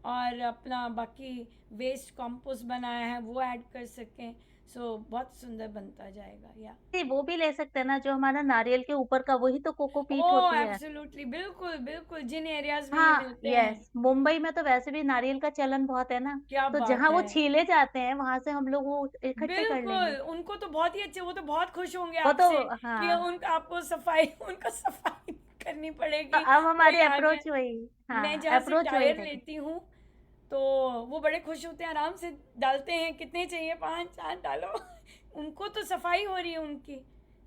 और अपना बाकी वेस्ट कंपोस्ट बनाया है वो ऐड कर सकें, सो बहुत सुंदर बनता जाएगा। या जी, वो भी ले सकते हैं ना, जो हमारा नारियल के ऊपर का, वही तो कोकोपीट ओह होती है। एब्सोल्युटली, बिल्कुल बिल्कुल, जिन एरियाज में ये हाँ, मिलते हैं। यस, मुंबई में तो वैसे भी नारियल का चलन बहुत है ना। क्या तो बात जहाँ वो है। छीले जाते हैं वहां से हम लोग वो इकट्ठे कर लेंगे। बिल्कुल, उनको तो बहुत ही अच्छे, वो तो बहुत खुश होंगे वो तो, आपसे कि हाँ। उनका आपको सफाई उनका सफाई करनी तो पड़ेगी, अब कोई हमारी आ गया। अप्रोच वही, मैं हाँ, जहाँ से अप्रोच वही टायर रहेगी। लेती हूँ तो वो बड़े खुश होते हैं, आराम से डालते हैं, कितने चाहिए, 5 4 डालो। उनको तो सफाई हो रही है उनकी,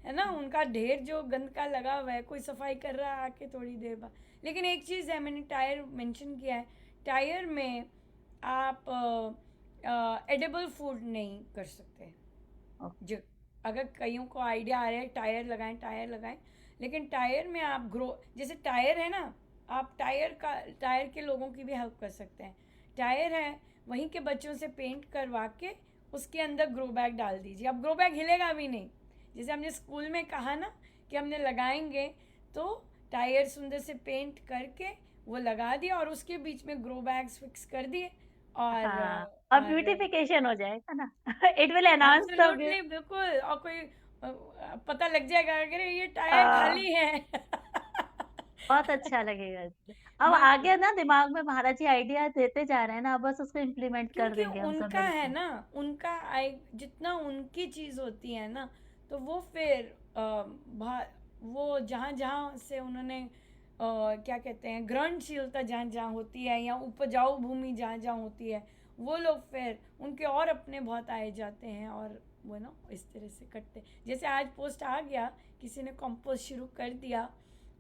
है ना, उनका ढेर जो गंद का लगा हुआ है, कोई सफाई कर रहा है आके थोड़ी देर बाद। लेकिन एक चीज़ है, मैंने टायर मेंशन किया है, टायर में आप एडिबल फूड नहीं कर सकते। ओके। जो, अगर कईयों को आइडिया आ रहा है टायर लगाएं टायर लगाएं, लेकिन टायर में आप ग्रो, जैसे टायर है ना, आप टायर के लोगों की भी हेल्प कर सकते हैं। टायर है, वहीं के बच्चों से पेंट करवा के उसके अंदर ग्रो बैग डाल दीजिए, अब ग्रो बैग हिलेगा भी नहीं। जैसे हमने स्कूल में कहा ना कि हमने लगाएंगे, तो टायर सुंदर से पेंट करके वो लगा दिया और उसके बीच में ग्रो बैग्स फिक्स कर दिए। और हाँ, और और ब्यूटिफिकेशन हो जाएगा ना। It will enhance the. Absolutely, बिल्कुल, और कोई पता लग जाएगा अगर ये टायर आ, खाली है। बहुत अच्छा लगेगा इससे। अब बिल्कुल, आगे ना दिमाग में महाराज जी आइडिया देते जा रहे हैं ना, अब बस उसको इम्प्लीमेंट कर क्योंकि देंगे हम सब उनका है मिलके। ना, उनका आई, जितना उनकी चीज़ होती है ना, तो वो फिर वो जहाँ जहाँ से उन्होंने क्या कहते हैं, ग्रहणशीलता जहाँ जहाँ होती है या उपजाऊ भूमि जहाँ जहाँ होती है, वो लोग फिर उनके और अपने बहुत आए जाते हैं, और वो ना इस तरह से करते। जैसे आज पोस्ट आ गया, किसी ने कंपोस्ट शुरू कर दिया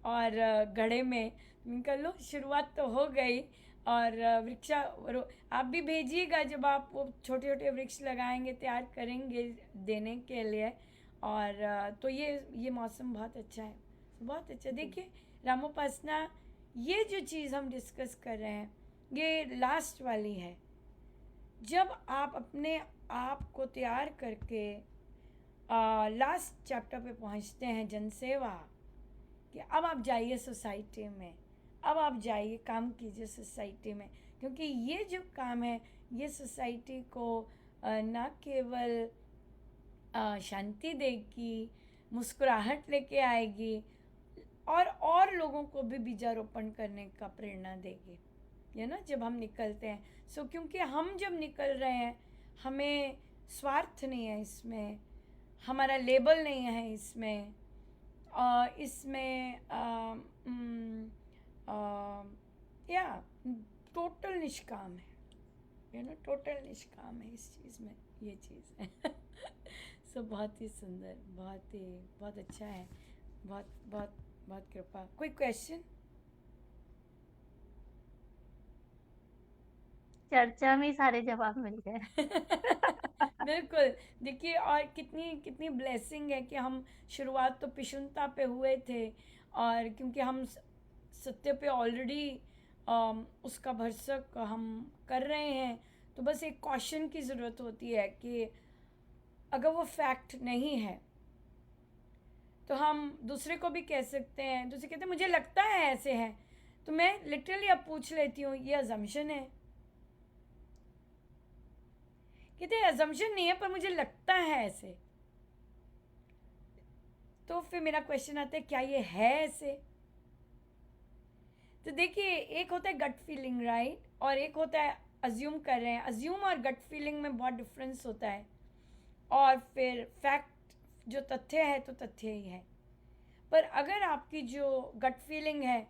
और गड्ढे में, मैंने कहा लो शुरुआत तो हो गई। और आप भी भेजिएगा जब आप वो छोटे छोटे वृक्ष लगाएंगे, तैयार करेंगे देने के लिए। और तो ये मौसम बहुत अच्छा है, बहुत अच्छा। देखिए रामोपासना, ये जो चीज़ हम डिस्कस कर रहे हैं, ये लास्ट वाली है। जब आप अपने आप को तैयार करके लास्ट चैप्टर पे पहुंचते हैं, जनसेवा, कि अब आप जाइए सोसाइटी में, अब आप जाइए काम कीजिए सोसाइटी में, क्योंकि ये जो काम है ये सोसाइटी को न केवल शांति देगी, मुस्कुराहट लेके आएगी, और लोगों को भी बीजारोपण करने का प्रेरणा देगी, है ना, जब हम निकलते हैं। सो क्योंकि हम जब निकल रहे हैं, हमें स्वार्थ नहीं है इसमें, हमारा लेबल नहीं है इसमें, इसमें या टोटल निष्काम है, टोटल निष्काम है इस चीज़ में, ये चीज़ है। सो बहुत ही सुंदर, बहुत अच्छा है, बहुत बहुत बहुत कृपा। कोई क्वेश्चन? चर्चा में ही सारे जवाब मिल गए। बिल्कुल। देखिए, और कितनी कितनी ब्लेसिंग है कि हम शुरुआत तो पिशुनता पे हुए थे, और क्योंकि हम सत्य पे ऑलरेडी उसका भरसक हम कर रहे हैं, तो बस एक कॉशन की ज़रूरत होती है कि अगर वो फैक्ट नहीं है तो हम दूसरे को भी कह सकते हैं। दूसरे कहते हैं मुझे लगता है ऐसे है, तो मैं लिटरली अब पूछ लेती हूँ ये अजम्पशन है, कहते हैं अजम्पशन नहीं है पर मुझे लगता है ऐसे। तो फिर मेरा क्वेश्चन आता है क्या ये है ऐसे? तो देखिए, एक होता है गट फीलिंग, राइट, और एक होता है अज्यूम कर रहे हैं। अज्यूम और गट फीलिंग में बहुत डिफरेंस होता है, और फिर फैक्ट जो तथ्य है तो तथ्य ही है। पर अगर आपकी जो गट फीलिंग है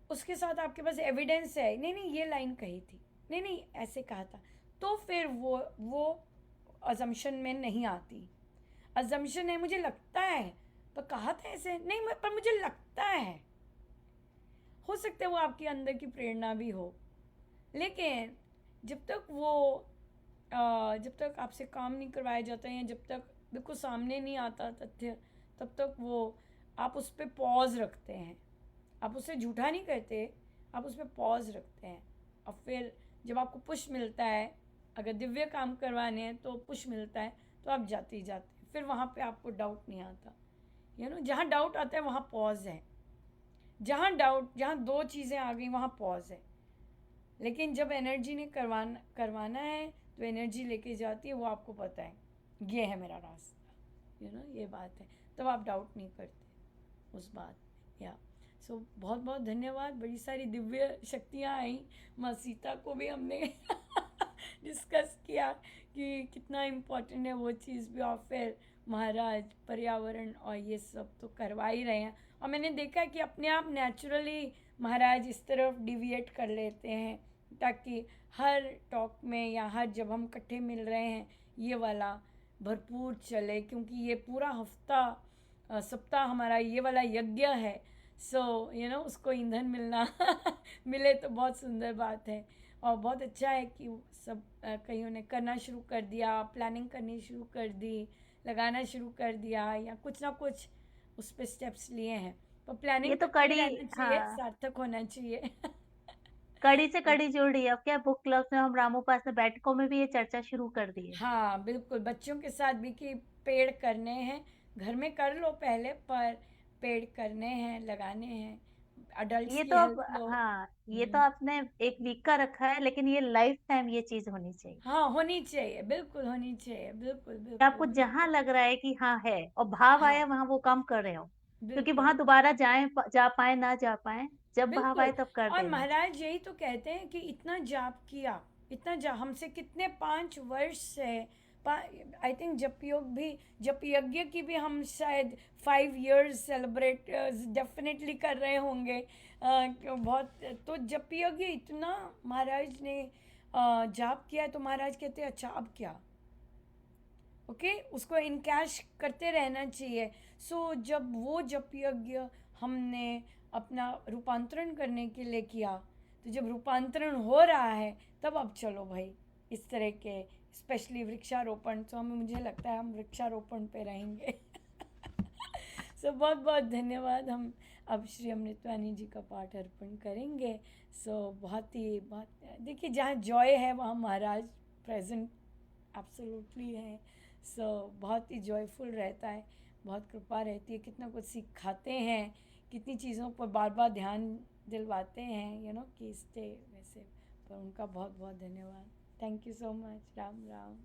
उसके साथ आपके पास एविडेंस है, नहीं नहीं ये लाइन कही थी, नहीं नहीं ऐसे कहा था, तो फिर वो अजम्पशन में नहीं आती। अजम्पशन है मुझे लगता है, पर कहा था ऐसे नहीं, पर मुझे लगता है। हो सकता है वो आपके अंदर की प्रेरणा भी हो, लेकिन जब तक वो जब तक आपसे काम नहीं करवाया जाता है, जब तक बिल्कुल सामने नहीं आता तथ्य, तब तक वो आप उस पर पॉज रखते हैं। आप उससे झूठा नहीं करते, आप उस पर पॉज रखते हैं। और फिर जब आपको पुश मिलता है, अगर दिव्य काम करवाने हैं तो पुश मिलता है, तो आप जाते ही जाते हैं, फिर वहाँ पे आपको डाउट नहीं आता। जहाँ डाउट आता है वहाँ पॉज है, जहाँ दो चीज़ें आ गई वहाँ पॉज है। लेकिन जब एनर्जी ने करवाना है तो एनर्जी लेके जाती है, वो आपको पता है ये है मेरा रास्ता, ये बात है, तब आप डाउट नहीं करते उस बात में। या सो बहुत बहुत धन्यवाद, बड़ी सारी दिव्य शक्तियाँ आई। माँ सीता को भी हमने डिस्कस किया कि कितना इम्पोर्टेंट है वो चीज़ भी, और फिर महाराज पर्यावरण और ये सब तो करवा ही रहे हैं। और मैंने देखा कि अपने आप नेचुरली महाराज इस तरफ डिविएट कर लेते हैं, ताकि हर टॉक में या हर जब हम इकट्ठे मिल रहे हैं ये वाला भरपूर चले, क्योंकि ये पूरा हफ्ता सप्ताह हमारा ये वाला यज्ञ है। सो उसको ईंधन मिलना मिले तो बहुत सुंदर बात है। और बहुत अच्छा है कि सब कईयों ने करना शुरू कर दिया, प्लानिंग करनी शुरू कर दी, लगाना शुरू कर दिया, या कुछ ना कुछ उस पर स्टेप्स लिए हैं। तो ये प्लानिंग तो करते कड़ी, रहना चाहिए, हाँ, सार्थक होना चाहिए। कड़ी से कड़ी जुड़ रही है। अब क्या बुक क्लब में हम रामोपासना बैठकों में भी ये चर्चा शुरू कर दी है। हाँ बिल्कुल, बच्चों के साथ भी कि पेड़ करने हैं, घर में कर लो पहले, पर पेड़ करने हैं, लगाने हैं, अडल्ट्स ये की तो अब, हेल्प लो। हाँ, ये तो हम्म, आपने एक वीक का रखा है, लेकिन ये लाइफ टाइम ये चीज होनी चाहिए। हाँ होनी चाहिए, बिल्कुल होनी चाहिए, बिल्कुल कि बिल्कुल आपको जहां बिल्कुल। लग रहा है कि हाँ है, और भाव आया हाँ वहां वो काम कर रहे हो, क्योंकि बिल्कुल वहां दोबारा जा पाए ना जा पाए, जब भाव बिल्कुल। आए तब कर और देना चाहिए। महाराज यही तो कहते हैं कि इतना जाप किया, इतना जा हमसे कितने 5 वर्ष से, आई थिंक जप योग भी, जप यज्ञ की भी हम शायद 5 years सेलिब्रेट डेफिनेटली कर रहे होंगे। बहुत तो जप यज्ञ इतना महाराज ने जाप किया है, तो महाराज कहते हैं अच्छा अब क्या, ओके उसको इनकैश करते रहना चाहिए। जब वो जप यज्ञ हमने अपना रूपांतरण करने के लिए किया, तो जब रूपांतरण हो रहा है तब अब चलो भाई इस तरह के, स्पेशली वृक्षारोपण, तो हमें मुझे लगता है हम वृक्षारोपण पे रहेंगे। बहुत बहुत धन्यवाद। हम अब श्री अमृतवाणी जी का पाठ अर्पण करेंगे। बहुत ही बहुत, देखिए जहाँ जॉय है वहाँ महाराज प्रेजेंट एब्सोल्युटली है। बहुत ही जॉयफुल रहता है, बहुत कृपा रहती है, कितना कुछ सिखाते हैं, कितनी चीज़ों पर बार बार ध्यान दिलवाते हैं, कि स्टे वैसे। पर उनका बहुत बहुत धन्यवाद। Thank you so much. Ram Ram.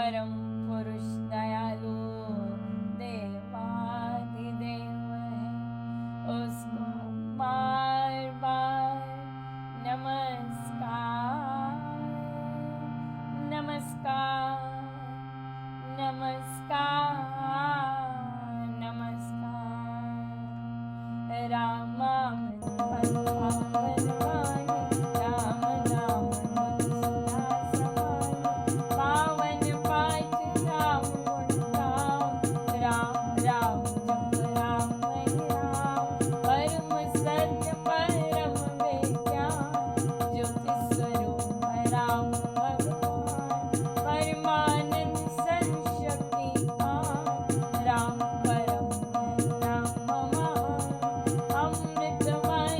परम पुरुष दयालु देवाधिदेव है, उसको बार बार नमस्कार, नमस्कार, नमस्कार, नमस्कार। रामामृत पावन वाणी, राम नाम मुझना समानी, पावन पाठ राम गुण गाओ, राम राम जप राम हरि राम, परम सत्य परम विज्ञान, ज्योति स्वरूप राम भगवान, परमानंद सर्वशक्ति राम परम है राम महान, अमृतमय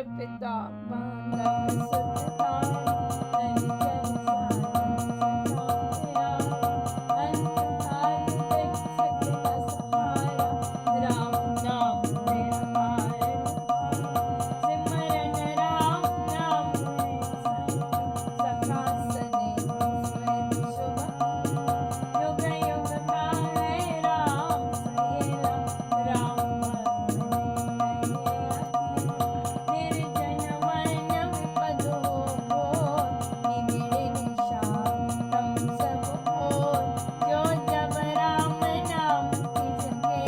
पिता बांधव सुत तार, तन जन साजन सखा प्यार, अंत काल तक सके न सहारा, राम नाम मेरा पार हार। सिमरन राम नाम है सखा सने स्वयं शुभ, युग युग का है राम सहेला, राम भक्त निर्जन मन विपद हो घोर, निबिड़ निशान तम सब ओर, जो जब राम नाम की जगे,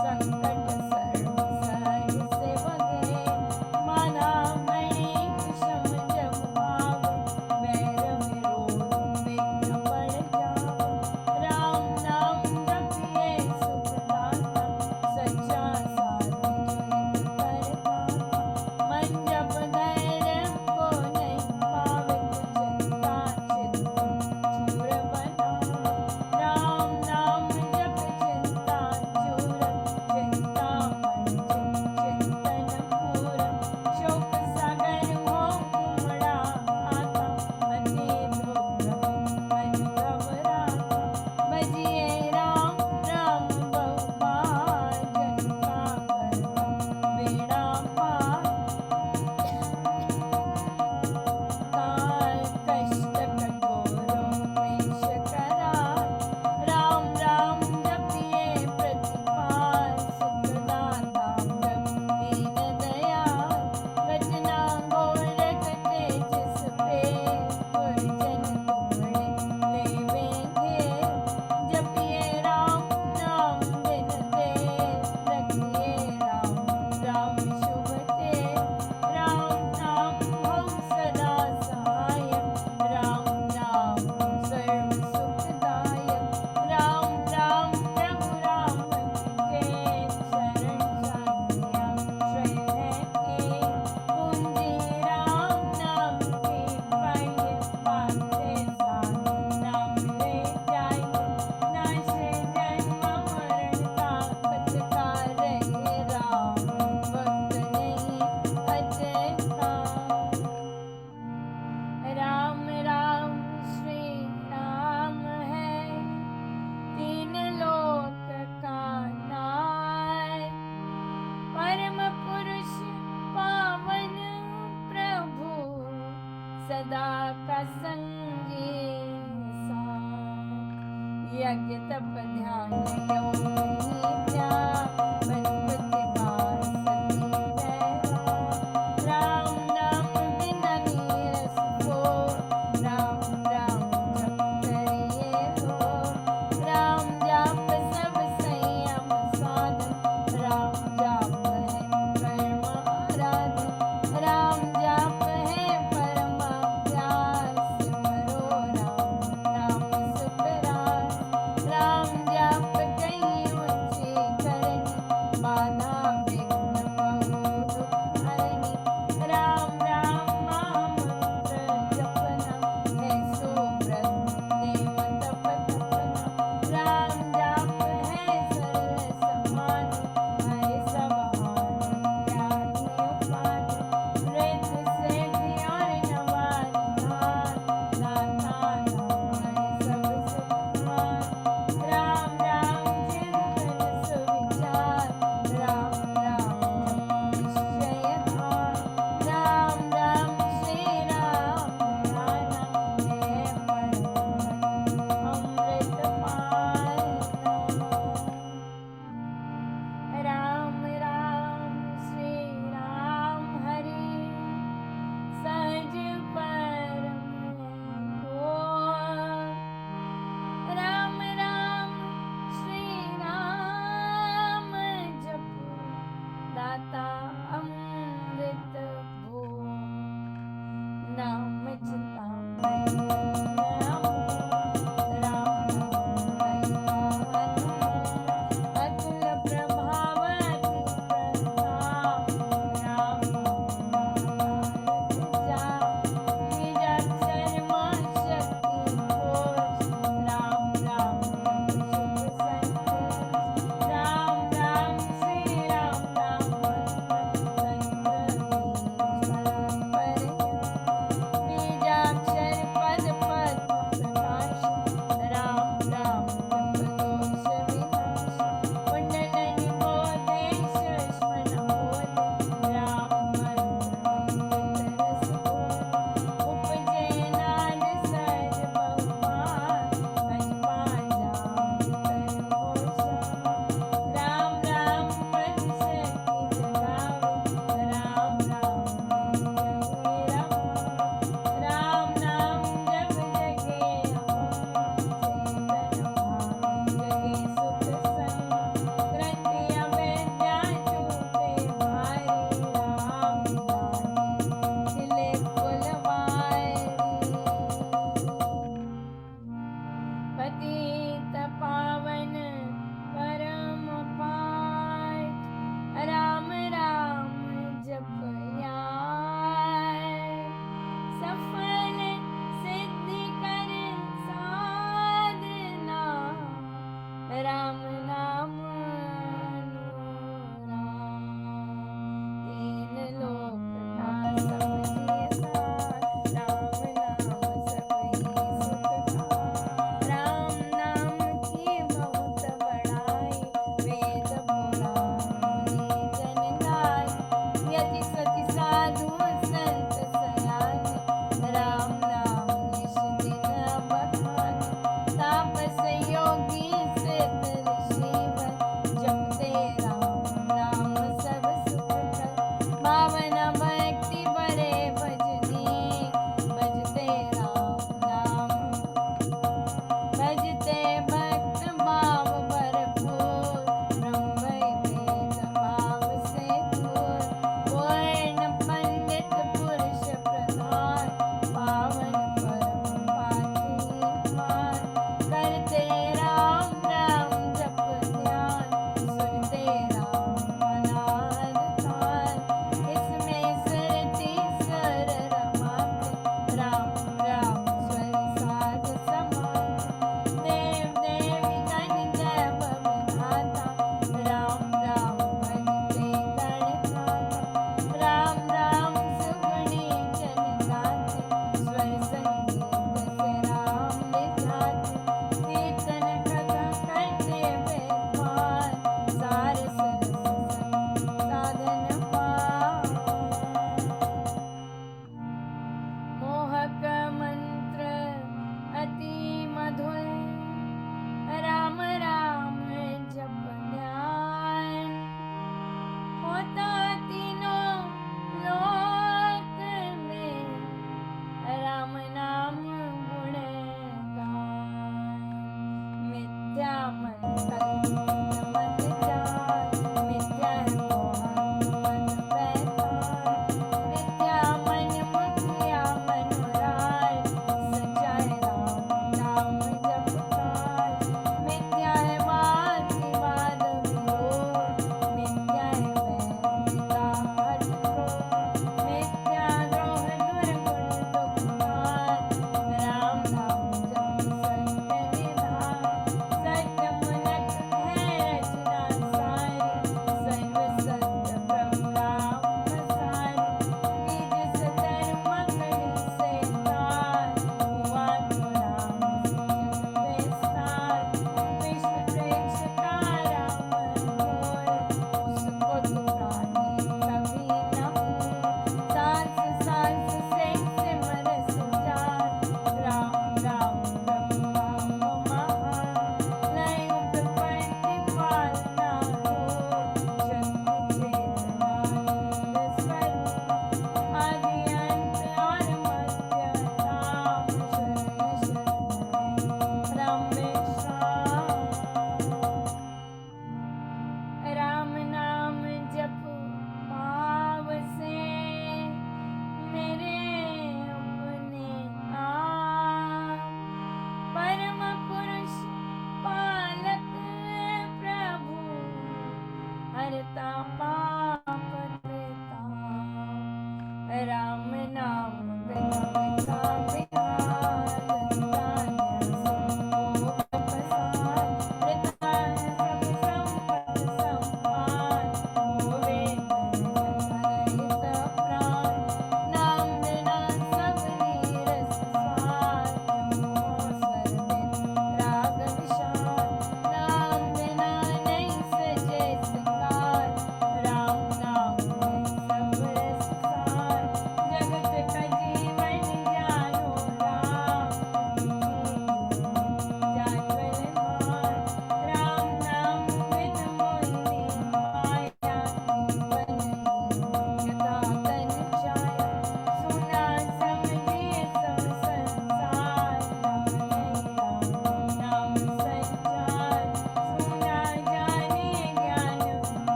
संकट सर्व सहज से भगे, माना मणि कुसुम जब आवे, बैर विरोध विघ्न पड़ जावे, राम नाम जपिए सुखदाता, सच्चा साधु जो हित करता, मन जप धैर्य को नहीं पावे, कुचलता चित्त चूर बनावे, राम नाम जप चिंता चूर, चिंता भंजन चिंतन पूर, शोक सागर हो उमड़ा आता, मति दुर्गम मन घबराता, भजिए राम राम बहुकार, जन का करता बेड़ा पार, काल कष्ट कठोरों क्लेश करार, राम राम जपिए प्रतिपाल, सुखदाता प्रभु दीन दयाल, रचना घोर कटे जिस पे, गुरजन तुमरे लेवेंगे, जपिए राम नाम दिन देर, रखिए राम राम शुभ टेर, राम नाम हो सदा सहायक, राम नाम सर्व सुखदायक, राम राम प्रभु राम के, शरण शांतिया श्रेय है एक, पूंजी राम नाम की पाइए, पाते साथ नाम ले जाइए, नाशे जन्म मरण का पथका रहे, राम भक्त नहीं अचका, राम राम श्री राम है, तीन लोक का नायक, परम पुरुष पावन प्रभु, सदा का संगी साथ, यज्ञ तप ध्यान योग नित्या, बनपति बार सती वैरा, राम नाम बिन नीरस को, राम राम जप करिए हो, राम जाप सब संयम साधन, राम जाप है परम आराधन, राम जाप है परम अभ्यास, सिमरो राम नाम सुख रास, राम जाप कहीं ऊंची करनी,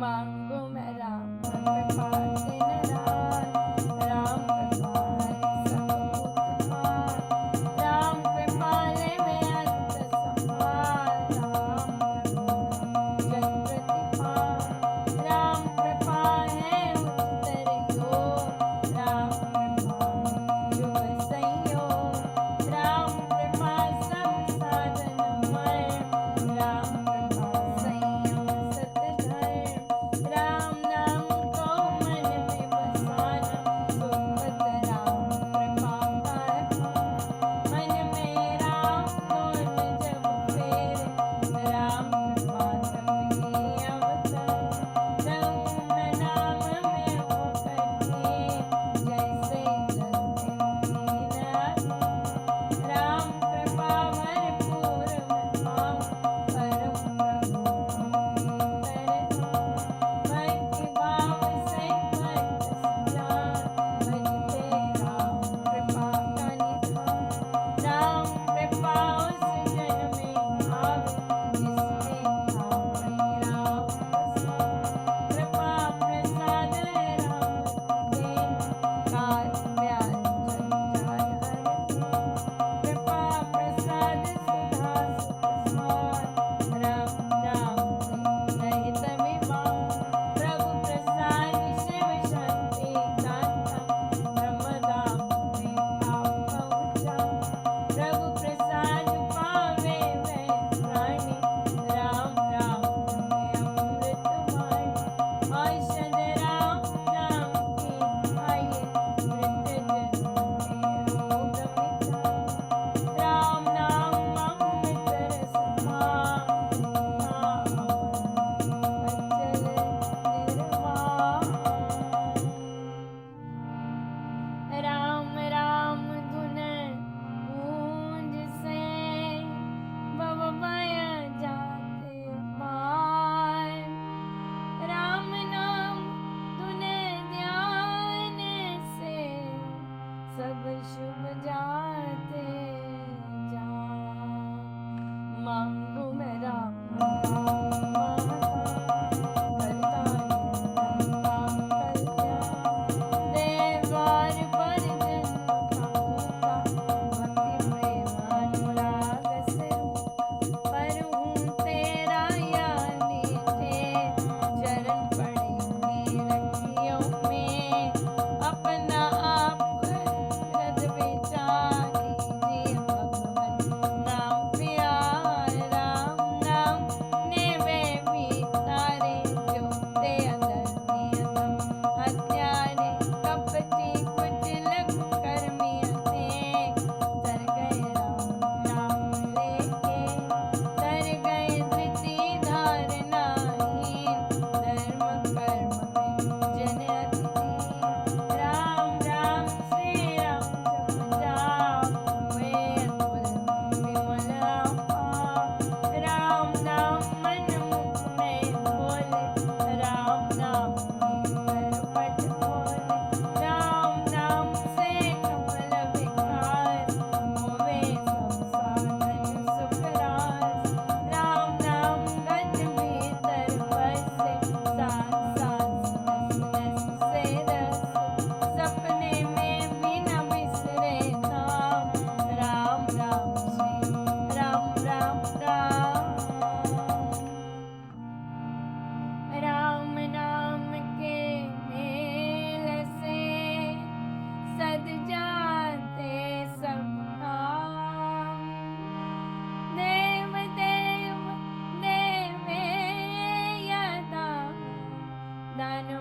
मांगो मैं राम कृपा दिन रात, राम कृपा है सब उद्धार, राम कृपा में अंत संहार, राम कृपा जग प्रतिपाल, राम कृपा है उच्चतर योग, राम कृपा शुभ संयोग, राम कृपा सब साधन मय, राम कृपा संयम सत धर्म, राम नाम को मन में बसाना, सुखद राम कृपा का मन में राम दोनों जब फेरे, राम कृपा तभी अवतर, रघुन नाम में होकर के, जैसे चलते दीन राम कृपा भरपूर मैं पाऊं, परम प्रभु भक्ति भाव से भक्त सजान, भजते राम कृपा का निधान, राम कृपा उस जन में आवे, जिसने भावई राम बसावे, कृपा प्रसाद राम देन, काल व्याज जंजाल हरते, कृपा प्रसाद सुधा सुख सार, राम नाम से रहित विवाद, प्रभु प्रसाद शिव शांति दाता, ब्रह्मधाम में आप पहुँचा, प्रभु प्रसाद पावे वह प्राणी, राम राम में अमृत वाणी, औषध राम नाम की खाइए, मृत जन्म के रोग मिटाइए, राम नाम अमृत रस पान, अचल निर्वाण, राम राम धुन गूंज से भव भय जाते पार, राम नाम धुन ध्यान से सब शुभ जाते जान, मांगो मैं राम करता निरंता कल्याण, देवार पर जन्म का भक्ति प्रेम अनुराग से पर हूँ तेरा या नीचे, चरण पड़े रखियों में, अपना आप हृद विचार कीजिए भगवन नाम प्यार, राम नाम ने वे भी तारे, जो ते अधर्मी अधम हत्यारे, कपटी कुटिल कुकर्मी अनेक, तर गए राम नाम लेके, तर गए धृति धारनाहीन, धर्म कर्म में जन अति दीन, राम राम श्री राम जप जाप, वे अतुल विमल अपार, राम नाम मन मुख में बोले, राम नाम कर पट खोले, राम नाम से कमल विकार, होवे सब साधन सुख रास, राम नाम गज भीतर बसे, साथ साथ नस नस से रस, सपने में भी न बिसरे नाम, राम राम श्री राम राम राम, राम नाम के मेल से सद जाते सब काम, देव देव देवे यदा, दानव